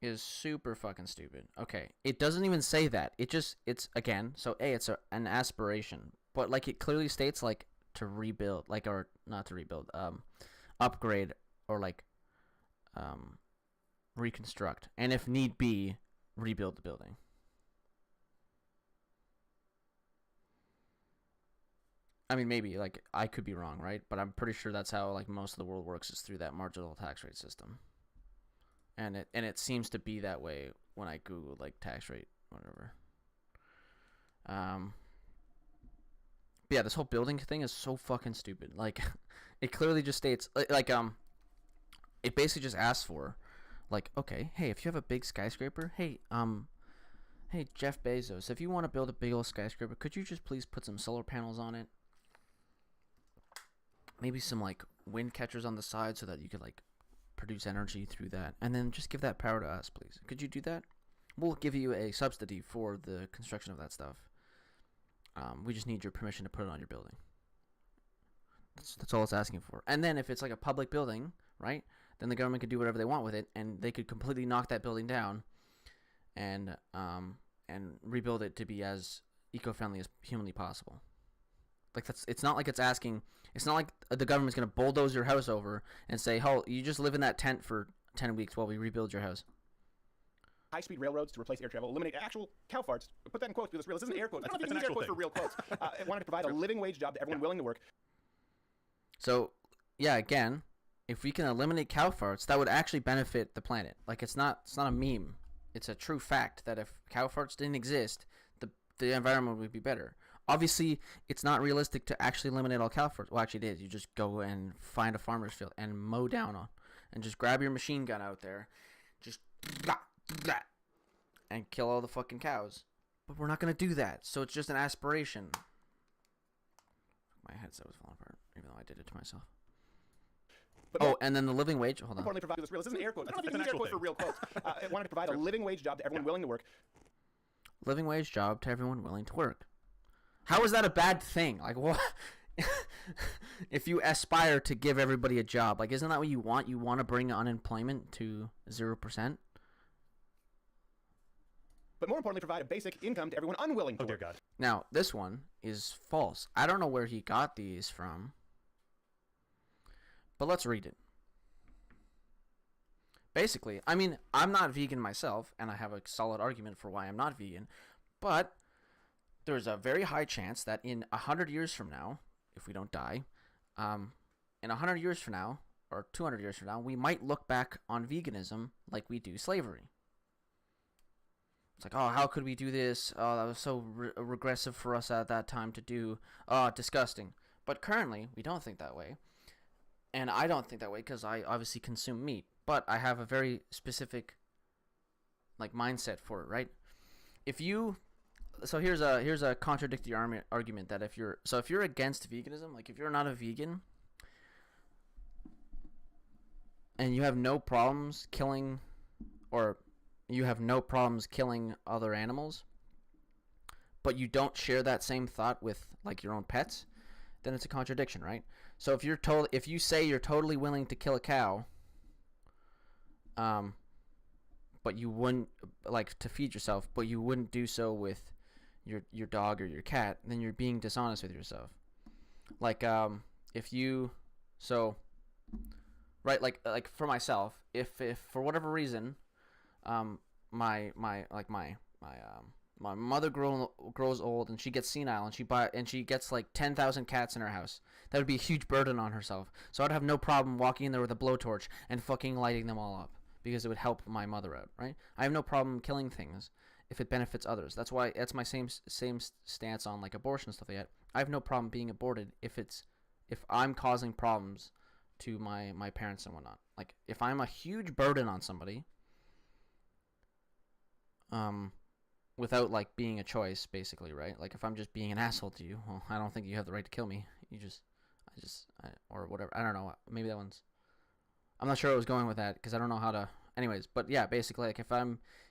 is super fucking stupid. Okay, it doesn't even say that. It's again. So it's an aspiration, but like it clearly states like to rebuild, like or not to rebuild, upgrade or like reconstruct, and if need be, rebuild the building. I mean, maybe, like, I could be wrong, right? But I'm pretty sure that's how, like, most of the world works is through that marginal tax rate system. And it seems to be that way when I Google, like, tax rate, whatever. But yeah, this whole building thing is so fucking stupid. Like, it clearly just states, like, it basically just asks for, like, okay, hey, if you have a big skyscraper, hey, Jeff Bezos, if you want to build a big old skyscraper, could you just please put some solar panels on it? Maybe some like wind catchers on the side so that you could like produce energy through that, and then just give that power to us, please. Could you do that? We'll give you a subsidy for the construction of that stuff. We just need your permission to put it on your building. That's all it's asking for. And then if it's like a public building, right? Then the government could do whatever they want with it, and they could completely knock that building down, and rebuild it to be as eco-friendly as humanly possible. Like it's not like it's asking. It's not like the government's gonna bulldoze your house over and say, "Oh, you just live in that tent for 10 weeks while we rebuild your house." High-speed railroads to replace air travel, eliminate actual cow farts. Put that in quotes because it's real. This isn't air quotes. I don't know if you can use air quotes for real quotes. It wanted to provide a living wage job to everyone willing to work. So, yeah, again, if we can eliminate cow farts, that would actually benefit the planet. Like it's not a meme. It's a true fact that if cow farts didn't exist, the environment would be better. Obviously, it's not realistic to actually eliminate all cow farts. Well, actually, it is. You just go and find a farmer's field and mow down on, and just grab your machine gun out there, just and kill all the fucking cows. But we're not gonna do that, so it's just an aspiration. My headset was falling apart, even though I did it to myself. But and then the living wage. Hold on. Importantly, provide this real. This isn't air quotes. I don't know if you can use air quotes for real quotes. It wanted to provide a living wage job to everyone willing to work. Living wage job to everyone willing to work. How is that a bad thing? Like, what? If you aspire to give everybody a job, like, isn't that what you want? You want to bring unemployment to 0%? But more importantly, provide a basic income to everyone unwilling to work. Oh, dear God. Now, this one is false. I don't know where he got these from, but let's read it. Basically, I mean, I'm not vegan myself, and I have a solid argument for why I'm not vegan, but there's a very high chance that in 100 years from now, if we don't die, in 100 years from now, or 200 years from now, we might look back on veganism like we do slavery. It's like, oh, how could we do this? Oh, that was so regressive for us at that time to do. Oh, disgusting. But currently, we don't think that way. And I don't think that way because I obviously consume meat. But I have a very specific, like, mindset for it, right? So here's a contradictory argument that if you're against veganism, like if you're not a vegan and you have no problems killing other animals, but you don't share that same thought with like your own pets, then it's a contradiction, right? So if you say you're totally willing to kill a cow, but you wouldn't like to feed yourself, but you wouldn't do so with your dog or your cat, then you're being dishonest with yourself. Like like for myself, if for whatever reason my mother grows old and she gets senile and she gets like 10,000 cats in her house, that would be a huge burden on herself. So I'd have no problem walking in there with a blowtorch and fucking lighting them all up because it would help my mother out, right? I have no problem killing things if it benefits others. That's my same stance on like abortion and stuff like that. I have no problem being aborted if I'm causing problems to my parents and whatnot. Like if I'm a huge burden on somebody, without like being a choice, basically, right? Like if I'm just being an asshole to you, well, I don't think you have the right to kill me. Or whatever. I don't know. Maybe that one's. I'm not sure where I was going with that because I don't know how to. Anyways, but yeah, basically, like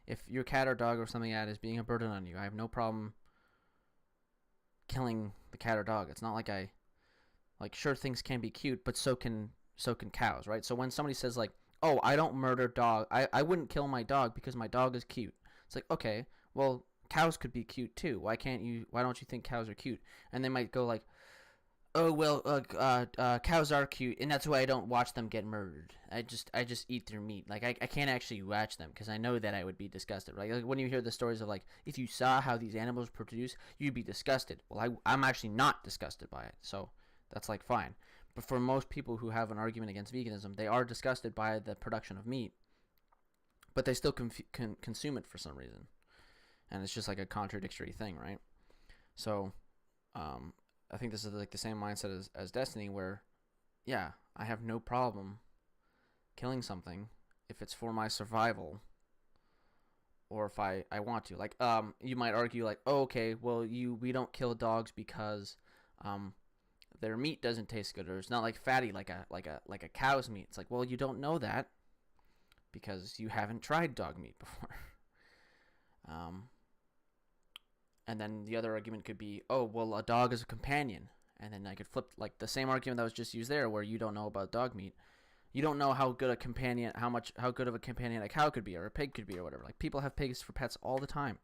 if your cat or dog or something like that is being a burden on you, I have no problem killing the cat or dog. It's not like sure, things can be cute, but so can cows, right? So when somebody says like, oh, I don't murder dog, I wouldn't kill my dog because my dog is cute. It's like, okay, well, cows could be cute too. Why don't you think cows are cute? And they might go like, oh, well, cows are cute, and that's why I don't watch them get murdered. I just eat their meat. Like, I can't actually watch them because I know that I would be disgusted, right? Like, when you hear the stories of, like, if you saw how these animals produce, you'd be disgusted. Well, I'm actually not disgusted by it, so that's, like, fine. But for most people who have an argument against veganism, they are disgusted by the production of meat, but they still consume it for some reason. And it's just, like, a contradictory thing, right? So, I think this is like the same mindset as Destiny, where, yeah, I have no problem killing something if it's for my survival, or if I want to. Like, you might argue like, oh, okay, well, we don't kill dogs because their meat doesn't taste good, or it's not like fatty like a cow's meat. It's like, well, you don't know that because you haven't tried dog meat before. And then the other argument could be, oh, well, a dog is a companion. And then I could flip, like, the same argument that was just used there, where you don't know about dog meat. You don't know how good a companion, how good of a companion a cow could be, or a pig could be, or whatever. Like, people have pigs for pets all the time.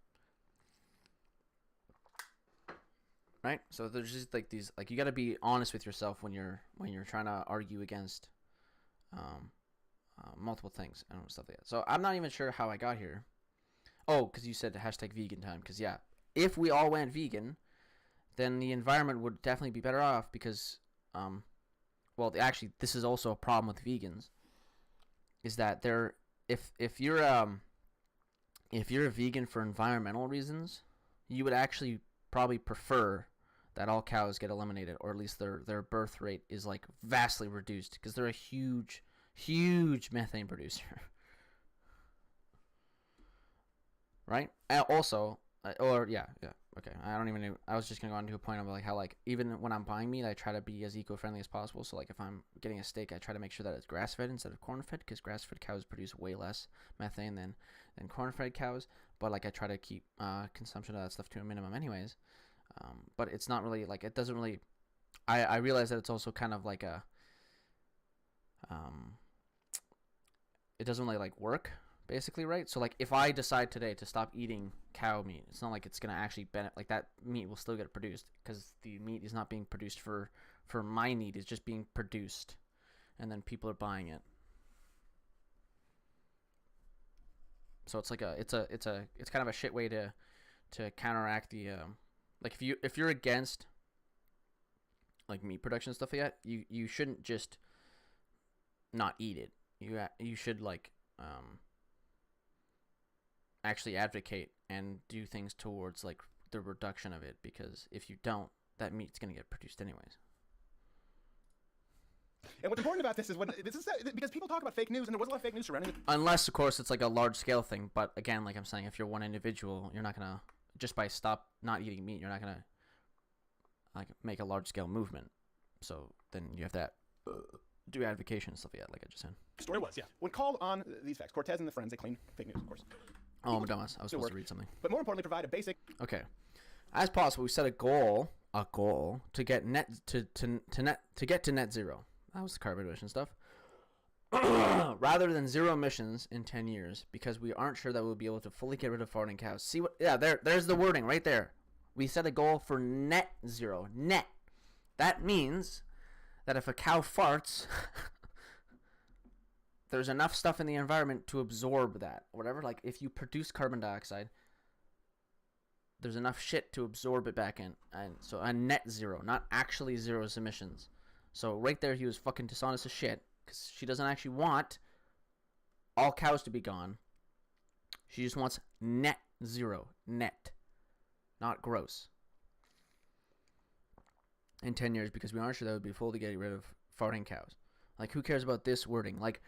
Right? So there's just, like, these, like, you got to be honest with yourself when you're trying to argue against multiple things and stuff like that. So I'm not even sure how I got here. Oh, because you said hashtag vegan time. Because, yeah, if we all went vegan, then the environment would definitely be better off because, well, actually, this is also a problem with vegans, is that if you're a vegan for environmental reasons, you would actually probably prefer that all cows get eliminated, or at least their birth rate is like vastly reduced, because they're a huge methane producer. Right? Also, okay. I don't even know. I was just gonna go on to a point of like how, like, even when I'm buying meat, I try to be as eco-friendly as possible. So like if I'm getting a steak, I try to make sure that it's grass-fed instead of corn-fed, because grass-fed cows produce way less methane than corn-fed cows. But like I try to keep consumption of that stuff to a minimum, anyways. But it's not really like, it doesn't really. I realize that it's also kind of like a it doesn't really like work, basically, right? So like if I decide today to stop eating cow meat, it's not like it's gonna actually benefit. Like that meat will still get produced, because the meat is not being produced for my need. It's just being produced, and then people are buying it. So it's like it's kind of a shit way to counteract the like if you're against like meat production and stuff like that, you shouldn't just not eat it. You should like actually advocate and do things towards like the reduction of it, because if you don't, that meat's gonna get produced anyways. And what's important about this is because people talk about fake news, and there was a lot of fake news surrounding it. Unless, of course, it's like a large scale thing. But again, like I'm saying, if you're one individual, you're not gonna just by not eating meat, you're not gonna like make a large scale movement. So then you have to do advocation and stuff like that, like I just said. Story was, yeah. When called on these facts, Cortez and the friends, they claimed fake news, of course. Oh, I'm a dumbass. I was supposed to read something. But more importantly, provide a basic. Okay. As possible, we set a goal to get to get to net zero. That was the carbon emission stuff. Rather than zero emissions in 10 years, because we aren't sure that we'll be able to fully get rid of farting cows. See what? Yeah, there's the wording right there. We set a goal for net zero. Net. That means that if a cow farts, there's enough stuff in the environment to absorb that. Whatever. Like if you produce carbon dioxide, there's enough shit to absorb it back in. And so a net zero, not actually zero emissions. So right there, he was fucking dishonest as shit, because she doesn't actually want all cows to be gone. She just wants net zero. Net. Not gross. In 10 years, because we aren't sure that would be full to get rid of farting cows. Like, who cares about this wording? Like,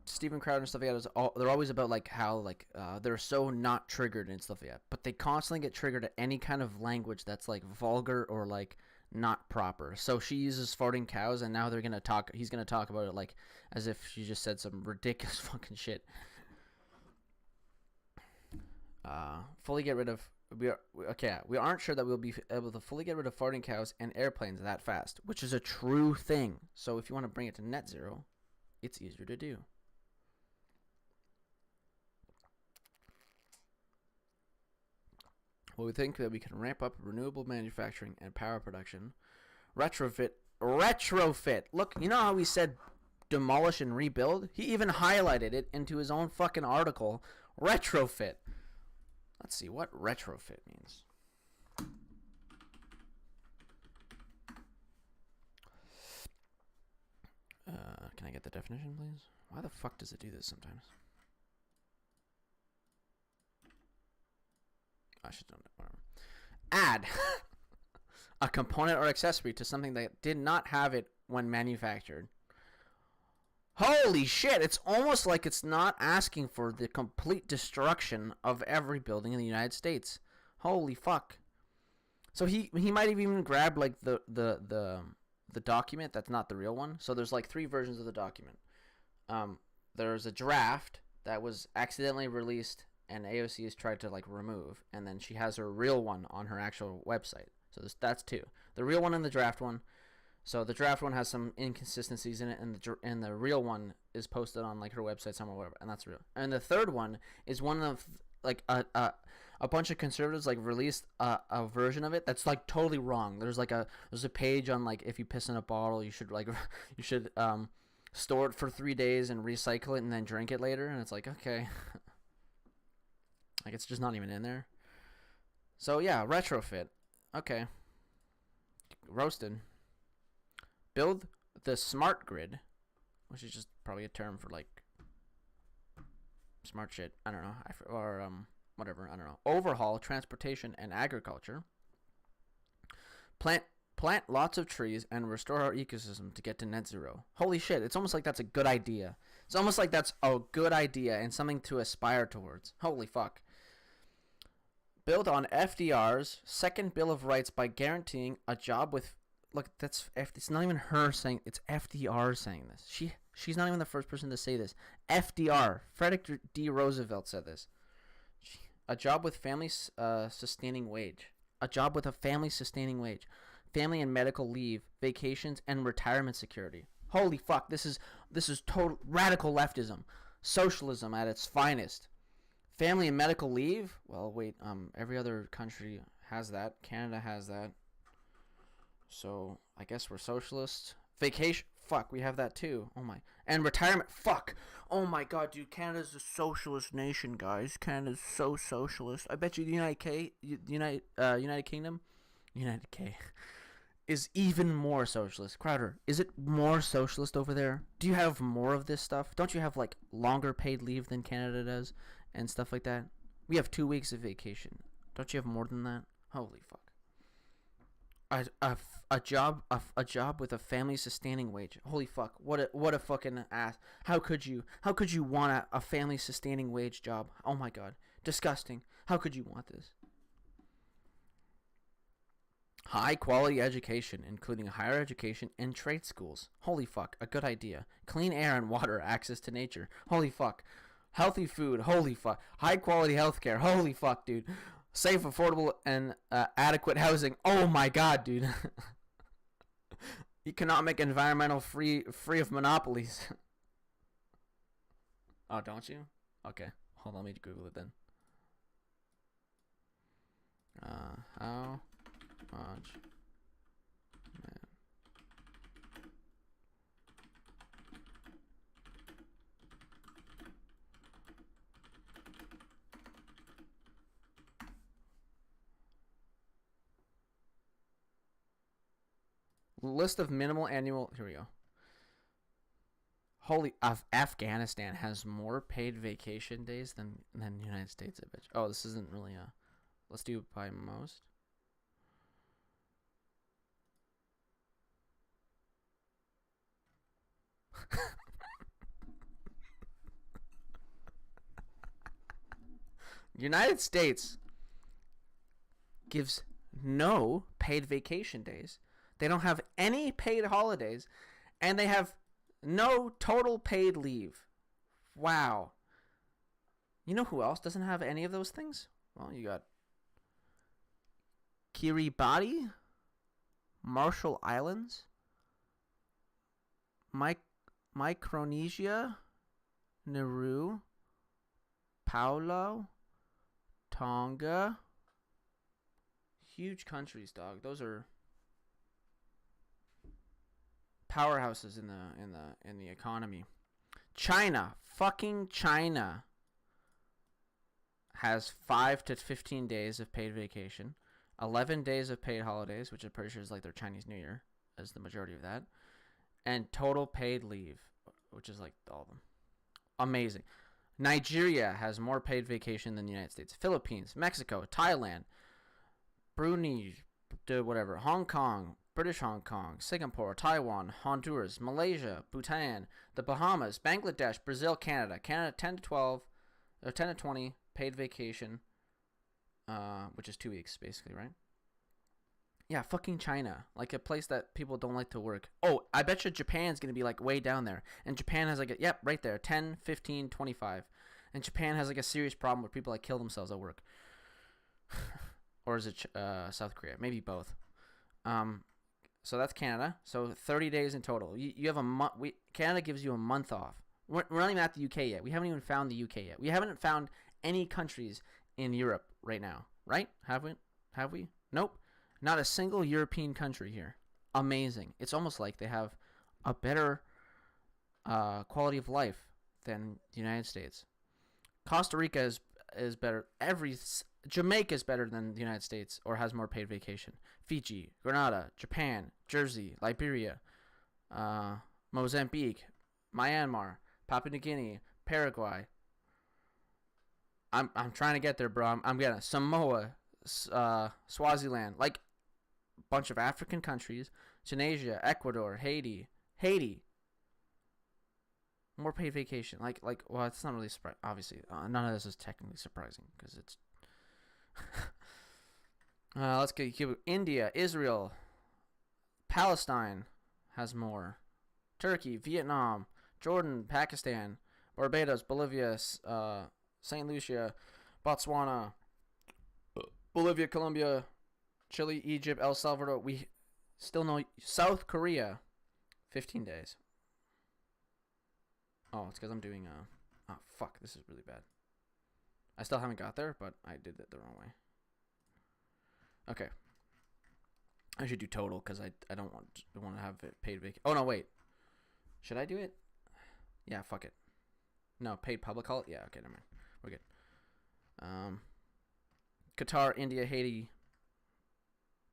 Steven Crowder and stuff like that, they're always about, like, how, like, they're so not triggered and stuff like that. But they constantly get triggered at any kind of language that's, like, vulgar or, like, not proper. So she uses farting cows, and now he's gonna talk about it like as if she just said some ridiculous fucking shit. Fully get rid of we aren't sure that we'll be able to fully get rid of farting cows and airplanes that fast, which is a true thing. So if you want to bring it to net zero, it's easier to do. Well, we think that we can ramp up renewable manufacturing and power production, retrofit. Look, you know how we said demolish and rebuild? He even highlighted it into his own fucking article. Retrofit. Let's see what retrofit means. Can I get the definition, please? Why the fuck does it do this sometimes? I should don't know. Whatever. Add a component or accessory to something that did not have it when manufactured. Holy shit, it's almost like it's not asking for the complete destruction of every building in the United States. Holy fuck. So he might have even grabbed like the document that's not the real one. So there's like 3 versions of the document. There's a draft that was accidentally released and AOC has tried to like remove, and then she has her real one on her actual website. So that's 2. The real one and the draft one. So the draft one has some inconsistencies in it, and the real one is posted on like her website somewhere, whatever, and that's real. And the third one is one of like a bunch of conservatives like released a version of it that's like totally wrong. There's a page on like if you piss in a bottle, you should store it for 3 days and recycle it and then drink it later, and it's like, okay. Like, it's just not even in there. So, yeah, retrofit. Okay. Roasted. Build the smart grid, which is just probably a term for, like, smart shit. I don't know. Or, whatever. I don't know. Overhaul transportation and agriculture. Plant lots of trees and restore our ecosystem to get to net zero. Holy shit. It's almost like that's a good idea. It's almost like that's a good idea and something to aspire towards. Holy fuck. Build on FDR's second Bill of Rights by guaranteeing a job with... Look, it's not even her saying... It's FDR saying this. She's not even the first person to say this. FDR. Frederick D. Roosevelt said this. A job with family sustaining wage. A job with a family sustaining wage. Family and medical leave, vacations, and retirement security. Holy fuck, this is total radical leftism. Socialism at its finest. Family and medical leave? Well, wait, every other country has that. Canada has that. So, I guess we're socialists. Vacation? Fuck, we have that too. Oh my. And retirement? Fuck. Oh my god, dude, Canada's a socialist nation, guys. Canada's so socialist. I bet you the United Kingdom? United K. is even more socialist. Crowder, is it more socialist over there? Do you have more of this stuff? Don't you have, like, longer paid leave than Canada does and stuff like that? We have 2 weeks of vacation. Don't you have more than that? Holy fuck. A job with a family sustaining wage. Holy fuck. What a fucking ass. How could you want a family sustaining wage job? Oh my god. Disgusting. How could you want this? High quality education, including higher education and trade schools. Holy fuck, a good idea. Clean air and water, access to nature. Holy fuck. Healthy food. Holy fuck. High quality healthcare. Holy fuck, dude. Safe, affordable, and adequate housing. Oh my god, dude. Economic, environmental, free of monopolies. Oh, don't you? Okay, hold on, let me Google it then. How much? Man. List of minimal annual. Here we go. Holy, Afghanistan has more paid vacation days than the United States. I bet. Oh, this isn't really a. Let's do it by most. United States gives no paid vacation days. They don't have any paid holidays, and they have no total paid leave. Wow. You know who else doesn't have any of those things? Well, you got Kiribati, Marshall Islands, Micronesia, Nauru, Palau, Tonga. Huge countries, dog. Those are powerhouses in the economy. China, fucking China, has 5 to 15 days of paid vacation, 11 days of paid holidays, which I'm pretty sure is like their Chinese New Year, as the majority of that, and total paid leave, which is like all of them. Amazing. Nigeria has more paid vacation than the United States. Philippines, Mexico, Thailand, Brunei, whatever, Hong Kong, British Hong Kong, Singapore, Taiwan, Honduras, Malaysia, Bhutan, the Bahamas, Bangladesh, Brazil, Canada. Canada 10 to 20 paid vacation, which is 2 weeks basically, right? Yeah, fucking China, like a place that people don't like to work. Oh, I bet you Japan's going to be like way down there. And Japan has like right there, 10, 15, 25. And Japan has like a serious problem where people like kill themselves at work. Or is it South Korea? Maybe both. So that's Canada. So 30 days in total. You have a month. Canada gives you a month off. We're not even at the UK yet. We haven't even found the UK yet. We haven't found any countries in Europe right now, right? Have we? Nope. Not a single European country here. Amazing. It's almost like they have a better quality of life than the United States. Costa Rica is better. Jamaica is better than the United States, or has more paid vacation. Fiji, Grenada, Japan, Jersey, Liberia, Mozambique, Myanmar, Papua New Guinea, Paraguay. I'm trying to get there, bro. I'm getting Samoa, Swaziland, like a bunch of African countries, Tunisia, Ecuador, Haiti. More paid vacation. Well, it's not really surprising. Obviously, none of this is technically surprising because it's. Let's get Cuba. India, Israel, Palestine has more. Turkey, Vietnam, Jordan, Pakistan, Barbados, Bolivia, St. Lucia, Botswana, Bolivia, Colombia, Chile, Egypt, El Salvador. We still know South Korea, 15 days. Oh, it's because I'm doing oh, fuck. This is really bad. I still haven't got there, but I did it the wrong way. Okay. I should do total because I don't want to have it paid vacation. Oh, no, wait. Should I do it? Yeah, fuck it. No, paid public holiday? Yeah, okay, never mind. We're good. Qatar, India, Haiti,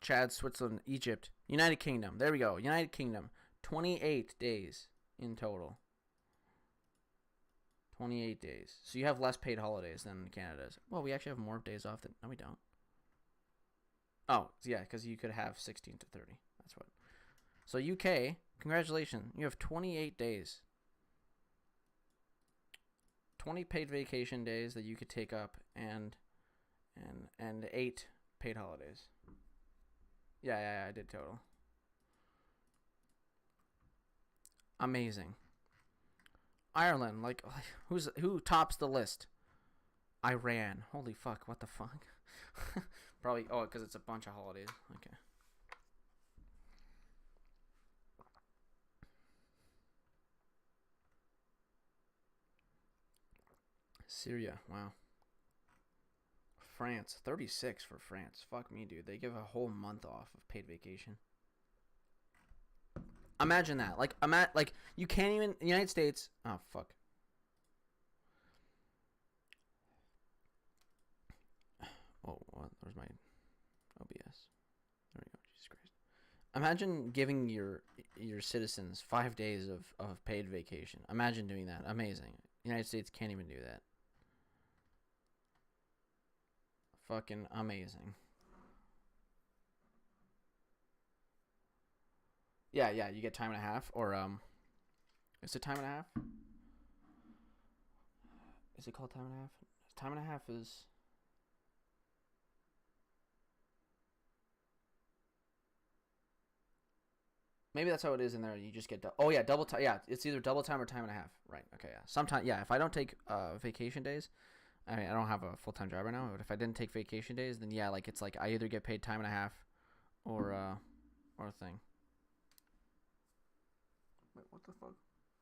Chad, Switzerland, Egypt, United Kingdom. There we go. United Kingdom. 28 days in total. 28 days. So you have less paid holidays than Canada does. Well, we actually have more days off than... No, we don't. Oh, yeah, because you could have 16 to 30. That's what. So UK, congratulations. You have 28 days. 20 paid vacation days that you could take up and 8 paid holidays. Yeah, I did total. Amazing. Ireland, who tops the list? Iran. Holy fuck, what the fuck? Probably, because it's a bunch of holidays. Okay. Syria, wow. France, 36 for France. Fuck me, dude. They give a whole month off of paid vacation. Imagine that. You can't even... The United States... Oh, fuck. Oh, what? Where's my OBS? There we go. Jesus Christ. Imagine giving your citizens 5 days of paid vacation. Imagine doing that. Amazing. The United States can't even do that. Fucking amazing. Yeah, you get time and a half, or is it time and a half? Is it called time and a half? Time and a half is... Maybe that's how it is in there. You just get double time. Yeah, it's either double time or time and a half. Right. Okay. Yeah. Sometimes, yeah. If I don't take vacation days, I mean, I don't have a full-time job right now, but if I didn't take vacation days, then yeah, like it's like I either get paid time and a half or a thing. Wait, what the fuck?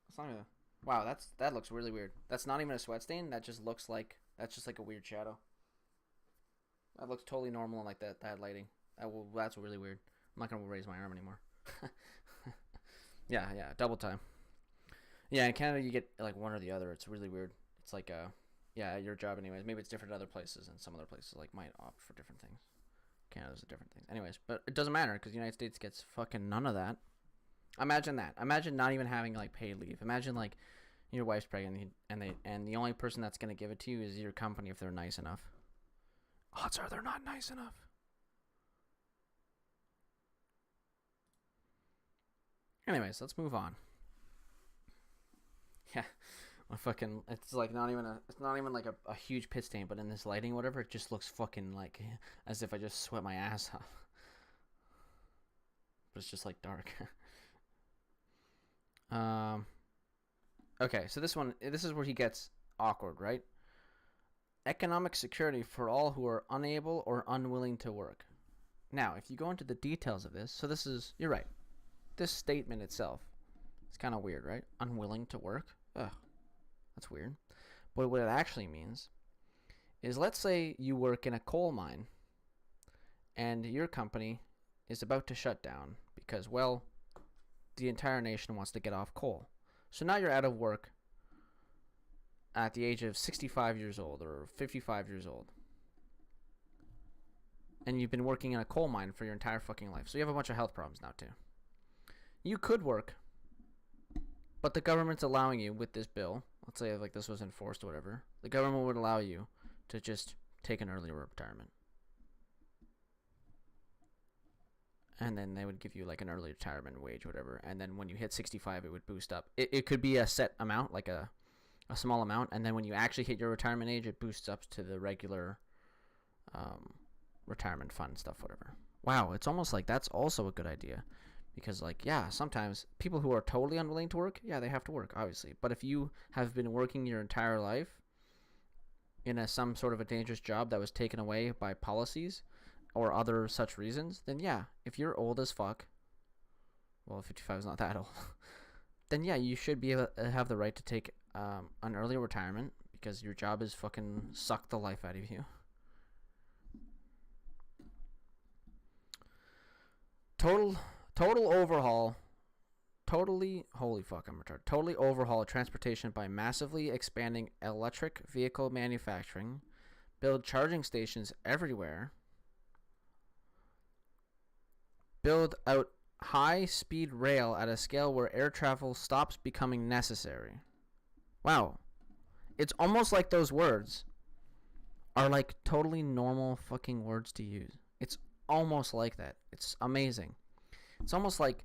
It's not a... Wow, that looks really weird. That's not even a sweat stain. That just looks like that's just like a weird shadow. That looks totally normal like that lighting. That's really weird. I'm not gonna raise my arm anymore. Yeah, double time. Yeah, in Canada you get like one or the other. It's really weird. It's like yeah, your job anyways. Maybe it's different in other places, and some other places like might opt for different things. Canada's a different thing. Anyways, but it doesn't matter because the United States gets fucking none of that. Imagine that. Imagine not even having like paid leave. Imagine like your wife's pregnant and the only person that's gonna give it to you is your company if they're nice enough. Odds are they're not nice enough. Anyways, let's move on. Yeah, it's like it's not even like a huge pit stain, but in this lighting, whatever, it just looks fucking like as if I just sweat my ass off. But it's just like dark. Okay, so this is where he gets awkward, right? Economic security for all who are unable or unwilling to work. Now, if you go into the details of this, so you're right. This statement itself is kind of weird, right? Unwilling to work? Ugh, that's weird. But what it actually means is, let's say you work in a coal mine and your company is about to shut down because, well, the entire nation wants to get off coal. So now you're out of work at the age of 65 years old or 55 years old. And you've been working in a coal mine for your entire fucking life. So you have a bunch of health problems now too. You could work, but the government's allowing you with this bill. Let's say like this was enforced or whatever. The government would allow you to just take an early retirement. And then they would give you like an early retirement wage or whatever. And then when you hit 65, it would boost up. It could be a set amount, like a small amount. And then when you actually hit your retirement age, it boosts up to the regular retirement fund stuff, whatever. Wow, it's almost like that's also a good idea. Because, like, yeah, sometimes people who are totally unwilling to work, yeah, they have to work, obviously. But if you have been working your entire life in some sort of a dangerous job that was taken away by policies or other such reasons, then yeah, if you're old as fuck, well, 55 is not that old, then yeah, you should be able to have the right to take an early retirement because your job is fucking sucked the life out of you. Total overhaul. Holy fuck, I'm retarded. Totally overhaul transportation by massively expanding electric vehicle manufacturing. Build charging stations everywhere. Build out high-speed rail at a scale where air travel stops becoming necessary. Wow. It's almost like those words are like totally normal fucking words to use. It's almost like that. It's amazing. It's almost like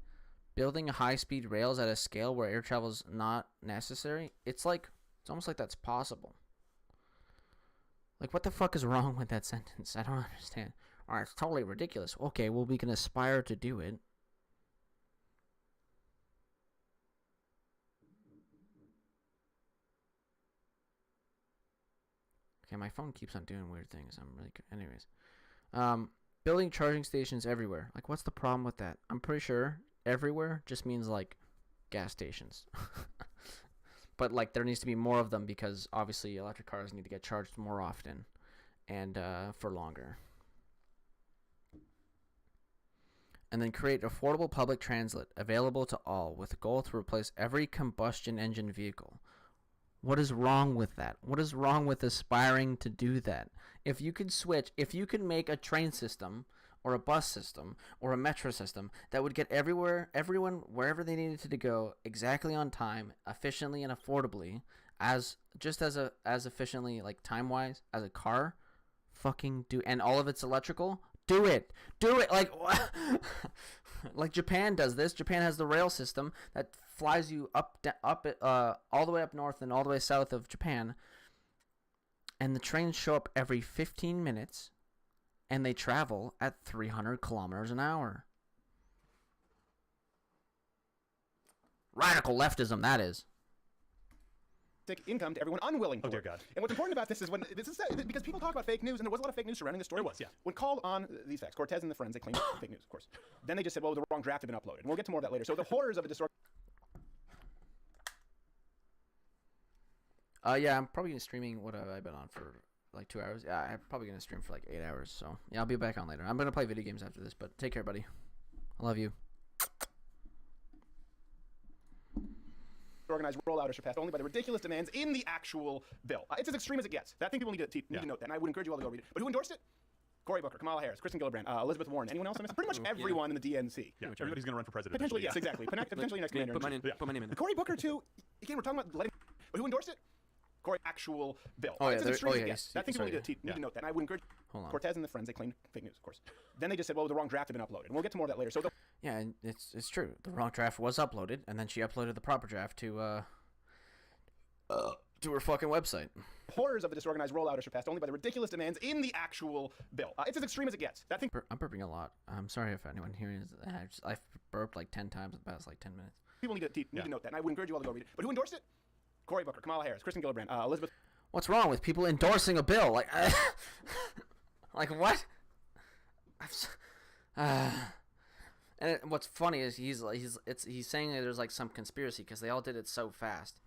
building high-speed rails at a scale where air travel is not necessary. It's almost like that's possible. Like, what the fuck is wrong with that sentence? I don't understand. Alright, it's totally ridiculous. Okay, well, we can aspire to do it. Okay, my phone keeps on doing weird things. I'm really good. Anyways. Building charging stations everywhere. Like, what's the problem with that? I'm pretty sure everywhere just means, like, gas stations. But, like, there needs to be more of them because, obviously, electric cars need to get charged more often and for longer. And then create affordable public transit available to all with a goal to replace every combustion engine vehicle. What is wrong with that? What is wrong with aspiring to do that? If you could make a train system or a bus system or a metro system that would get everyone wherever they needed to go exactly on time, efficiently and affordably, as efficiently, like time-wise, as a car, fucking do, and all of it's electrical, do it, like, like Japan does this. Japan has the rail system that flies you up all the way up north and all the way south of Japan, and the trains show up every 15 minutes, and they travel at 300 kilometers an hour. Radical leftism, that is. income to everyone unwilling for Oh, dear it. God. And what's important about this is because people talk about fake news, and there was a lot of fake news surrounding the story. There was, yeah. When called on these facts, Cortez and the friends, they claimed fake news, of course. Then they just said, well, the wrong draft had been uploaded. And we'll get to more of that later. So the horrors of a disorganized... Yeah, I'm probably gonna streaming. What have I been on for? Like 2 hours? Yeah, I'm probably gonna stream for like 8 hours. So yeah, I'll be back on later. I'm gonna play video games after this, but take care, buddy. I love you. Organized rollout are surpassed only by the ridiculous demands in the actual bill. It's as extreme as it gets. I think people need to note that, and I would encourage you all to go read it. But who endorsed it? Cory Booker, Kamala Harris, Kristen Gillibrand, Elizabeth Warren. Anyone else? I missed? Pretty much everyone in the DNC. Yeah, everybody's going to run for president. Potentially, yes, eventually, exactly. Potentially next commander. Put my name in there. Cory Booker too. Again, we're talking about letting. But who endorsed it? Cory actual bill. Oh, yeah, it's as extreme as it yeah, gets. I think people need to note that, and I would encourage. Hold on. Cortez and the friends, they claimed fake news, of course. Then they just said, well, the wrong draft had been uploaded. And we'll get to more of that later. So Yeah, and it's true. The wrong draft was uploaded, and then she uploaded the proper draft to her fucking website. horrors of the disorganized rollout are surpassed only by the ridiculous demands in the actual bill. It's as extreme as it gets. That thing. I'm burping a lot. I'm sorry if anyone hearing this. I've burped like 10 times in the past like 10 minutes. People need to note that, and I would encourage you all to go read it. But who endorsed it? Cory Booker, Kamala Harris, Kristen Gillibrand, Elizabeth. What's wrong with people endorsing a bill? Like, like what? And what's funny is he's saying that there's like some conspiracy because they all did it so fast.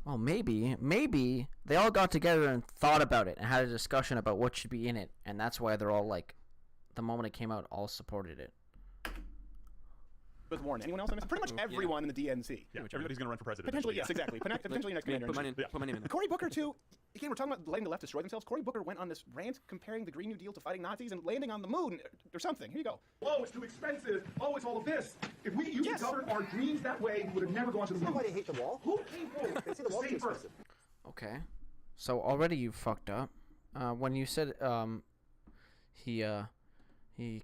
Well, maybe they all got together and thought about it and had a discussion about what should be in it, and that's why they're all like, the moment it came out, all supported it. With Warren. Anyone else? I missed? Pretty much everyone in the DNC. Yeah, everybody's going to run for president. Potentially, eventually, yes, exactly. Potentially next commander. Put my name in there. Cory Booker too. Again, we're talking about letting the left destroy themselves. Cory Booker went on this rant comparing the Green New Deal to fighting Nazis and landing on the moon or something. Here you go. Oh, it's too expensive. Oh, it's all of this. If we used to govern our dreams that way, we would have never gone to the moon. Why do you hate the wall? Who came forward? They say the wall's too Safer. expensive. Okay, so already you fucked up. When you said he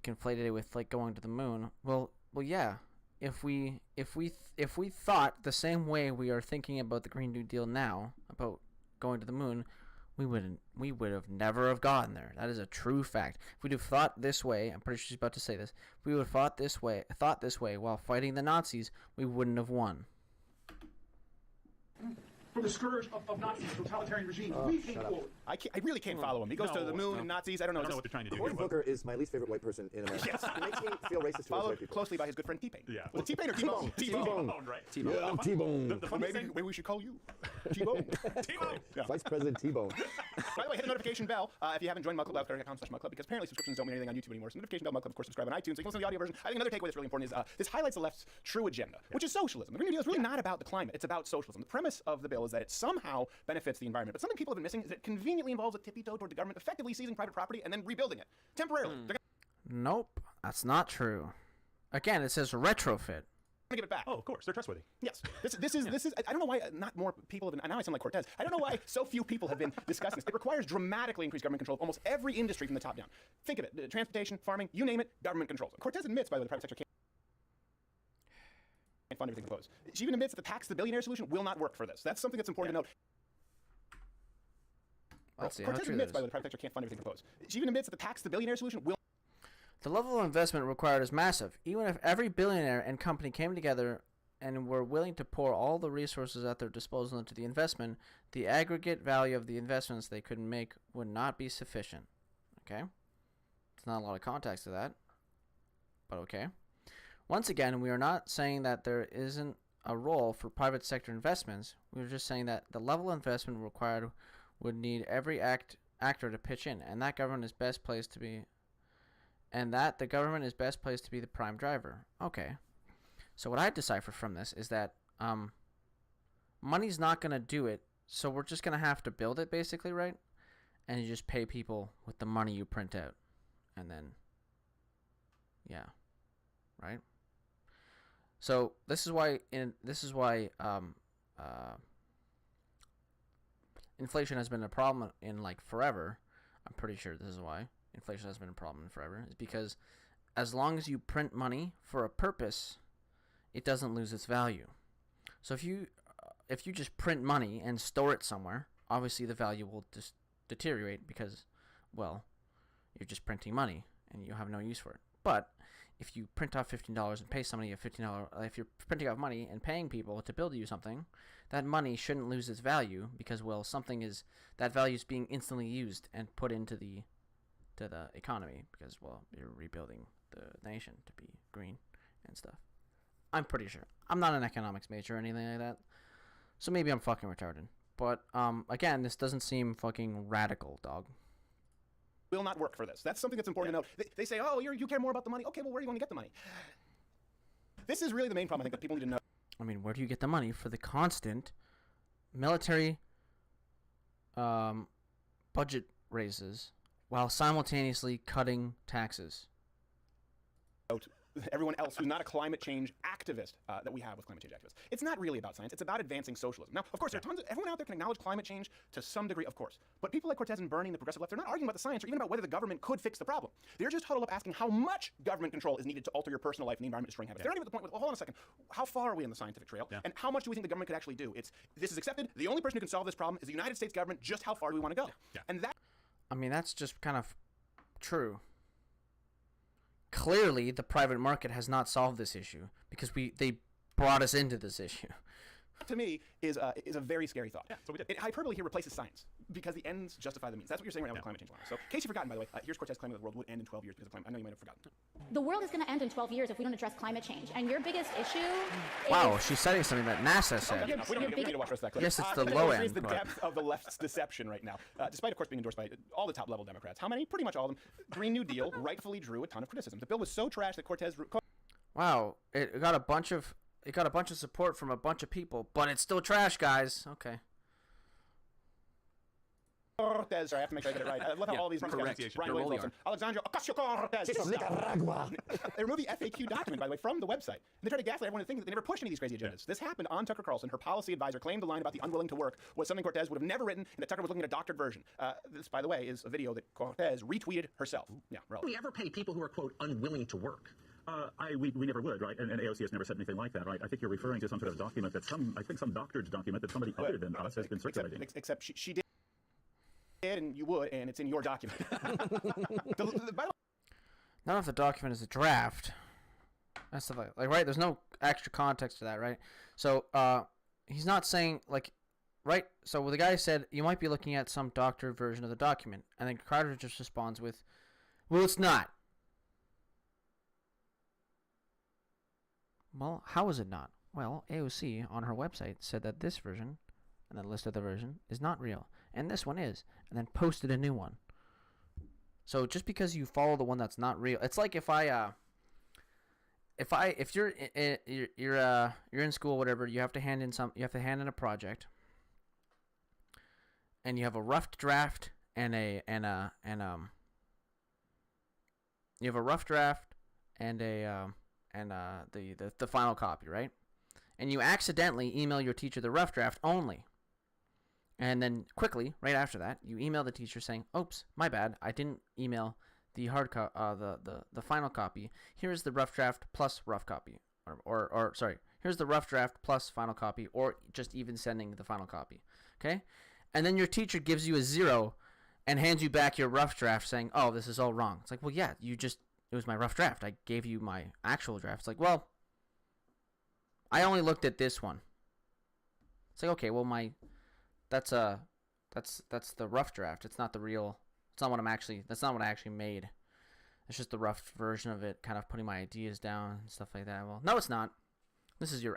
conflated it with like going to the moon. Well, yeah. If we thought the same way we are thinking about the Green New Deal now about going to the moon, we would have never have gotten there. That is a true fact. If we'd have thought this way, I'm pretty sure she's about to say this. If we would have thought this way while fighting the Nazis, we wouldn't have won. From the scourge of Nazis, totalitarian regimes, we came forward. I really can't follow him. He goes to the moon and Nazis. I don't know. I don't know what they're trying to do Cory here. Booker is my least favorite white person in America. Yes. He makes me feel racist towards Followed white people. closely by his good friend T-Pain. Yeah. Was it T-Pain or T-Bone? T-Bone. Right? Yeah, I'm T-Bone. The funny Maybe thing, we should call you T-Bone. T-Bone. Yeah. Vice President T-Bone. By the way, hit the notification bell if you haven't joined mugclub.com/mugclub, because apparently subscriptions don't mean anything on YouTube anymore. So notification bell, mugclub, of course, subscribe on iTunes so you can listen to the audio version. I think another takeaway that's really important is this highlights the left's true agenda, which is socialism. The Green New Deal is really not about the climate. It's about socialism. The premise of the bill is that it somehow benefits the environment. But something people have been missing is that it conveniently involves a tippy toe toward the government effectively seizing private property and then rebuilding it temporarily. They're Nope, that's not true. Again, it says retrofit. going to give it back. Oh, of course, they're trustworthy. Yes, this is. I don't know why not more people have been. Now I sound like Cortez. I don't know why so few people have been discussing this. It requires dramatically increased government control of almost every industry from the top down. Think of it: transportation, farming, you name it, government controls. Cortez admits, by the way, the private sector can't fund everything proposed. She even admits that the tax the billionaire solution will not work for this. That's something that's important to note. Let's see how Cortez true admits, that by the is. way, the private sector can't fund everything proposed. She even admits that the tax the billionaire solution will. The level of investment required is massive. Even if every billionaire and company came together and were willing to pour all the resources at their disposal into the investment, the aggregate value of the investments they could make would not be sufficient. Okay? There's not a lot of context to that, but okay. Once again, we are not saying that there isn't a role for private sector investments. We are just saying that the level of investment required would need every actor to pitch in, and that government is best placed to be, and that the government is best placed to be the prime driver. Okay. So what I decipher from this is that money's not going to do it, so we're just going to have to build it, basically, right? And you just pay people with the money you print out. And then, yeah, right? So this is why inflation has been a problem in like forever. I'm pretty sure this is why inflation has been a problem in forever. Is because as long as you print money for a purpose, it doesn't lose its value. So if you just print money and store it somewhere, obviously the value will just deteriorate because, well, you're just printing money and you have no use for it. But if you print off $15 and pay somebody a $15, if you're printing off money and paying people to build you something, that money shouldn't lose its value because, well, that value is being instantly used and put into the economy because, well, you're rebuilding the nation to be green and stuff. I'm pretty sure. I'm not an economics major or anything like that, so maybe I'm fucking retarded. But again, this doesn't seem fucking radical, dog. Will not work for this. That's something that's important to note. They say, oh, you care more about the money. Okay, well, where are you going to get the money? This is really the main problem I think that people need to know. I mean, where do you get the money for the constant military budget raises while simultaneously cutting taxes? Everyone else who's not a climate change activist that we have with climate change activists. It's not really about science. It's about advancing socialism. Now, of course, there are tons of everyone out there can acknowledge climate change to some degree, of course. But people like Cortez and Bernie, the progressive left, they're not arguing about the science or even about whether the government could fix the problem. They're just huddled up asking how much government control is needed to alter your personal life and the environment, destroying habits. They're not even at the point with, well, hold on a second, how far are we on the scientific trail? And how much do we think the government could actually do? This is accepted. The only person who can solve this problem is the United States government. Just how far do we want to go? And that. I mean, that's just kind of true. Clearly, the private market has not solved this issue because they brought us into this issue. To me, is a very scary thought. Yeah, so we did. Hyperbole here replaces science because the ends justify the means. That's what you're saying right now with climate change. So, in case you've forgotten, by the way, here's Cortez claiming that the world would end in 12 years because of climate. I know you might have forgotten. The world is going to end in 12 years if we don't address climate change. And your biggest issue Wow, is... she's citing something that NASA said. We don't need to watch the rest of that clip. Yes, it's the It low illustrates end the part. depth of the left's deception right now. Despite, of course, being endorsed by all the top-level Democrats. How many? Pretty much all of them. Green New Deal rightfully drew a ton of criticism. The bill was so trash that Cortez... Wow, it got a bunch of support from a bunch of people, but it's still trash, guys. Okay. Cortez, sorry, I have to make sure I get it right. I love how all these pronunciation. Brian Williams, Alexandria Ocasio-Cortez. Nicaragua. They removed the FAQ document, by the way, from the website. And they tried to gaslight everyone to think that they never pushed any of these crazy agendas. This happened on Tucker Carlson. Her policy advisor claimed the line about the unwilling to work was something Cortez would have never written, and that Tucker was looking at a doctored version. This, by the way, is a video that Cortez retweeted herself. Yeah, relevant. We ever pay people who are, quote, unwilling to work? We never would, right? And AOC has never said anything like that, right? I think you're referring to some sort of document that some doctored document that somebody other than us has been circulating. Except she did, and you would, and it's in your document. None of the document is a draft. That's the like, right? There's no extra context to that, right? So, he's not saying like, right? So the guy said you might be looking at some doctored version of the document, and then Carter just responds with, "Well, it's not." Well, how is it not? Well, AOC on her website said that this version, and then listed the version, is not real, and this one is, and then posted a new one. So just because you follow the one that's not real, it's like if you're in school, whatever, you have to hand in a project, and you have a rough draft and the final copy, right? And you accidentally email your teacher the rough draft only. And then quickly, right after that, you email the teacher saying, "Oops, my bad. I didn't email the the final copy. Here's the rough draft plus rough copy." Or sorry, here's the rough draft plus final copy, or just even sending the final copy. Okay? And then your teacher gives you a 0 and hands you back your rough draft saying, "Oh, this is all wrong." It's like, "Well, yeah, it was my rough draft. I gave you my actual draft." It's like, "Well, I only looked at this one." It's like, "Okay, well, that's the rough draft. It's not the real. That's not what I actually made. It's just the rough version of it, kind of putting my ideas down and stuff like that." Well, no, it's not. This is your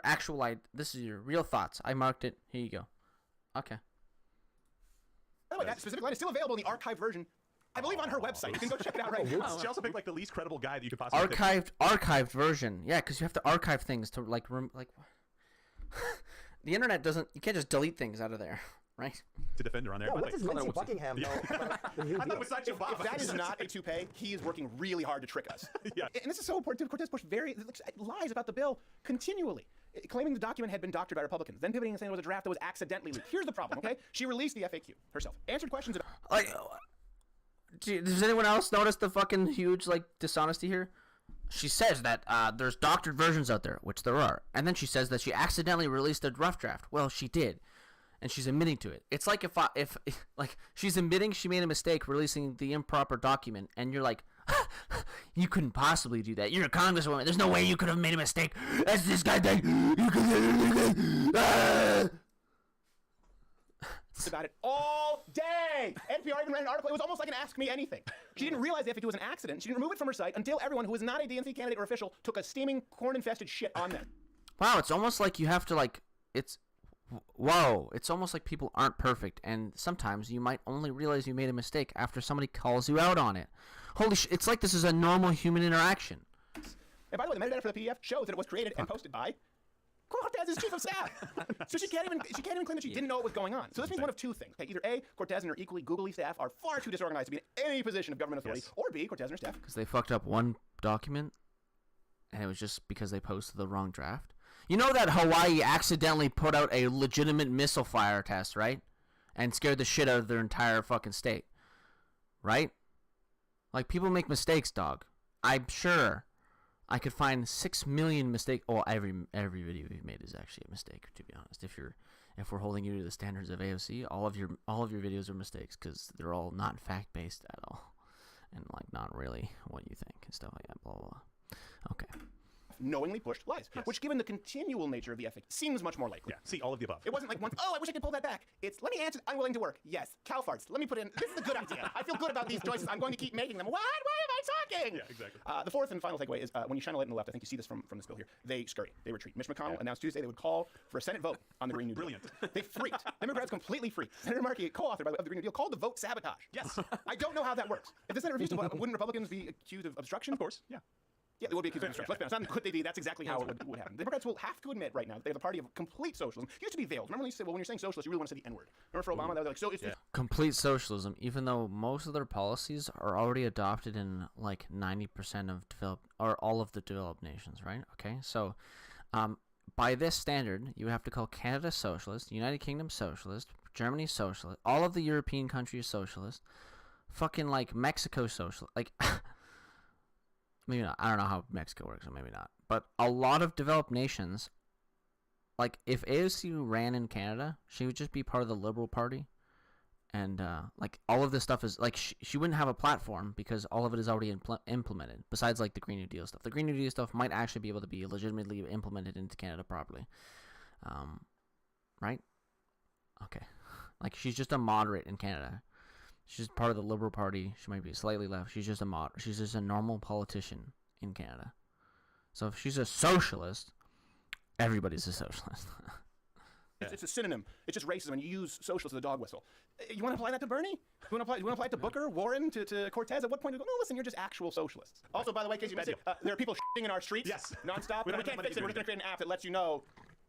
this is your real thoughts. I marked it. Here you go. Okay. By the way, that specific line is still available in the archived version, I believe, on her website. You can go check it out right now. She also picked like the least credible guy that you could possibly archived version. Yeah, because you have to archive things to like the internet doesn't. You can't just delete things out of there, right? to defend her on there. Yeah, what does Lindsey Buckingham know? I thought it was such a If that is not a toupee, he is working really hard to trick us. Yeah. And this is so important, too. Cortez Bush lies about the bill continually, claiming the document had been doctored by Republicans, then pivoting and saying it was a draft that was accidentally leaked. Here's the problem, okay? She released the FAQ herself, answered questions about... Like, does anyone else notice the fucking huge, like, dishonesty here? She says that there's doctored versions out there, which there are. And then she says that she accidentally released a rough draft. Well, she did. And she's admitting to it. It's like if she's admitting she made a mistake releasing the improper document, and you're like, You couldn't possibly do that. You're a congresswoman. There's no way you could have made a mistake. That's this guy thing. You could. About it all day. NPR even ran an article. It was almost like an Ask Me Anything. She didn't realize the FAQ was an accident. She didn't remove it from her site until everyone who was not a DNC candidate or official took a steaming corn-infested shit on them. Wow, it's almost like you have to like. Whoa, it's almost like people aren't perfect, and sometimes you might only realize you made a mistake after somebody calls you out on it. Holy shit, it's like this is a normal human interaction. And by the way, the metadata for the PDF shows that it was created and posted by Cortez's chief of staff. So she can't even claim that she didn't know what was going on. So this means one of two things. Okay, either A, Cortez and her equally googly staff are far too disorganized to be in any position of government authority, or B, Cortez and her staff. Because they fucked up one document, and it was just because they posted the wrong draft. You know that Hawaii accidentally put out a legitimate missile fire test, right? And scared the shit out of their entire fucking state. Right? Like, people make mistakes, dog. I'm sure I could find 6 million mistakes. Oh, every video we've made is actually a mistake, to be honest. If we're holding you to the standards of AOC, all of your videos are mistakes because they're all not fact-based at all. And, like, not really what you think and stuff like that, blah, blah, blah. Okay. Knowingly pushed lies, which, given the continual nature of the ethic, seems much more likely. Yeah, see, all of the above. It wasn't like once, I wish I could pull that back. It's, let me answer, I'm willing to work. Yes, cow farts. Let me put in, this is a good idea. I feel good about these choices. I'm going to keep making them. What? Why am I talking? Yeah, exactly. The fourth and final takeaway is when you shine a light on the left, I think you see this from this bill here, they scurry. They retreat. Mitch McConnell announced Tuesday they would call for a Senate vote on the Green New Deal. Brilliant. They freaked. Democrats completely freaked. Senator Markey, co-author, by the way, of the Green New Deal, called the vote sabotage. Yes. I don't know how that works. If the Senate refused to vote, wouldn't Republicans be accused of obstruction? Of course, yeah. Yeah, they would be accused of obstruction. Let's be honest. Not could they be? That's exactly how it would happen. The Democrats will have to admit right now that they're the party of complete socialism. It used to be veiled. Remember when you say, well, when you're saying socialist, you really want to say the N-word. Remember for Obama, they were like, so it's complete socialism, even though most of their policies are already adopted in like 90% of developed or all of the developed nations, right? Okay, so by this standard, you have to call Canada socialist, United Kingdom socialist, Germany socialist, all of the European countries socialist, fucking like Mexico socialist, like. Maybe not. I don't know how Mexico works, or maybe not. But a lot of developed nations, like if AOC ran in Canada, she would just be part of the Liberal Party, and like all of this stuff is like she wouldn't have a platform because all of it is already implemented. Besides like the Green New Deal stuff, the Green New Deal stuff might actually be able to be legitimately implemented into Canada properly, right? Okay, like she's just a moderate in Canada. She's part of the Liberal Party. She might be slightly left. She's just she's just a normal politician in Canada. So if she's a socialist, everybody's a socialist. It's a synonym. It's just racism, and you use socialist as a dog whistle. You want to apply that to Bernie? You want to apply it to Booker, Warren, to Cortez? At what point do you go, no, listen, you're just actual socialists. Also, by the way, Casey, there are people shitting in our streets nonstop. We can't fix it. We're just going to create an app that lets you know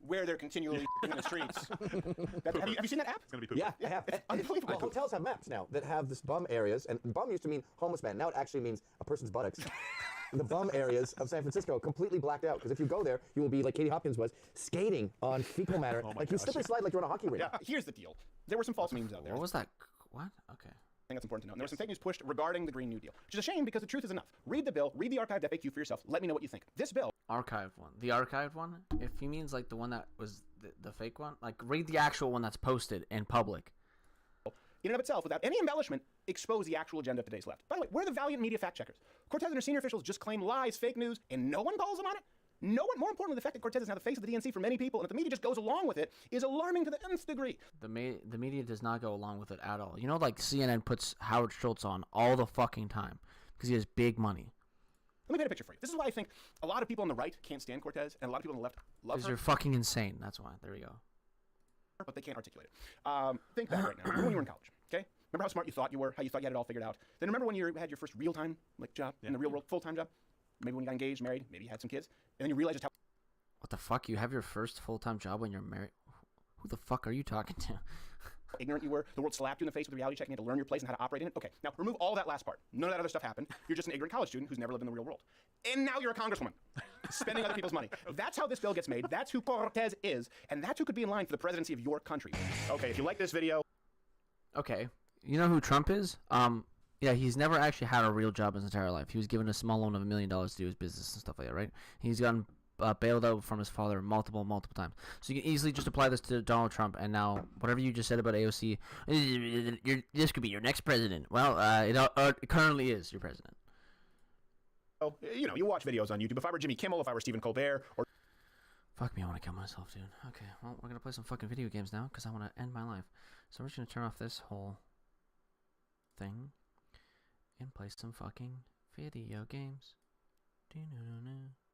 where they're continually in the streets. Have you seen that app? It's going to be poop. Yeah, I have. It's unbelievable. Well, hotels have maps now that have this bum areas, and bum used to mean homeless man. Now it actually means a person's buttocks. The bum areas of San Francisco completely blacked out, because if you go there, you will be like Katie Hopkins was, skating on fecal matter. Like you slip and slide like you're on a hockey rink. Yeah, here's the deal. There were some false memes out there. What was that? What? Okay. I think that's important to know. And there was some fake news pushed regarding the Green New Deal, which is a shame because the truth is enough. Read the bill, read the archived FAQ for yourself. Let me know what you think. This bill. Archived one. The archived one? If he means like the one that was the fake one, like read the actual one that's posted in public. In and of itself, without any embellishment, expose the actual agenda of today's left. By the way, we're the valiant media fact checkers. Cortez and her senior officials just claim lies, fake news, and no one calls them on it. No one, more importantly, the fact that Cortez is now the face of the DNC for many people, and that the media just goes along with it, is alarming to the nth degree. The media does not go along with it at all. You know, like CNN puts Howard Schultz on all the fucking time because he has big money. Let me paint a picture for you. This is why I think a lot of people on the right can't stand Cortez, and a lot of people on the left love her. Because you're fucking insane. That's why. There we go. But they can't articulate it. Think back right now. Remember when you were in college, okay? Remember how smart you thought you were, how you thought you had it all figured out? Then remember when you had your first real-time job in the real world, full-time job? Maybe when you got engaged, married, maybe you had some kids, and then you realized just how... What the fuck? You have your first full-time job when you're married? Who the fuck are you talking to? ignorant you were. The world slapped you in the face with a reality check and you had to learn your place and how to operate in it. Okay, now remove all that last part. None of that other stuff happened. You're just an ignorant college student who's never lived in the real world. And now you're a congresswoman, spending other people's money. That's how this bill gets made. That's who Cortez is. And that's who could be in line for the presidency of your country. Okay, if you like this video... Okay, you know who Trump is? Yeah, he's never actually had a real job in his entire life. He was given a small loan of $1 million to do his business and stuff like that, right? He's gotten bailed out from his father multiple times. So you can easily just apply this to Donald Trump, and now whatever you just said about AOC, this could be your next president. Well, it currently is your president. you know, you watch videos on YouTube. If I were Jimmy Kimmel, if I were Stephen Colbert, or Fuck me, I want to kill myself, dude. Okay, well, we're gonna play some fucking video games now because I want to end my life. So we're just gonna turn off this whole thing and play some fucking video games. Do-do-do-do.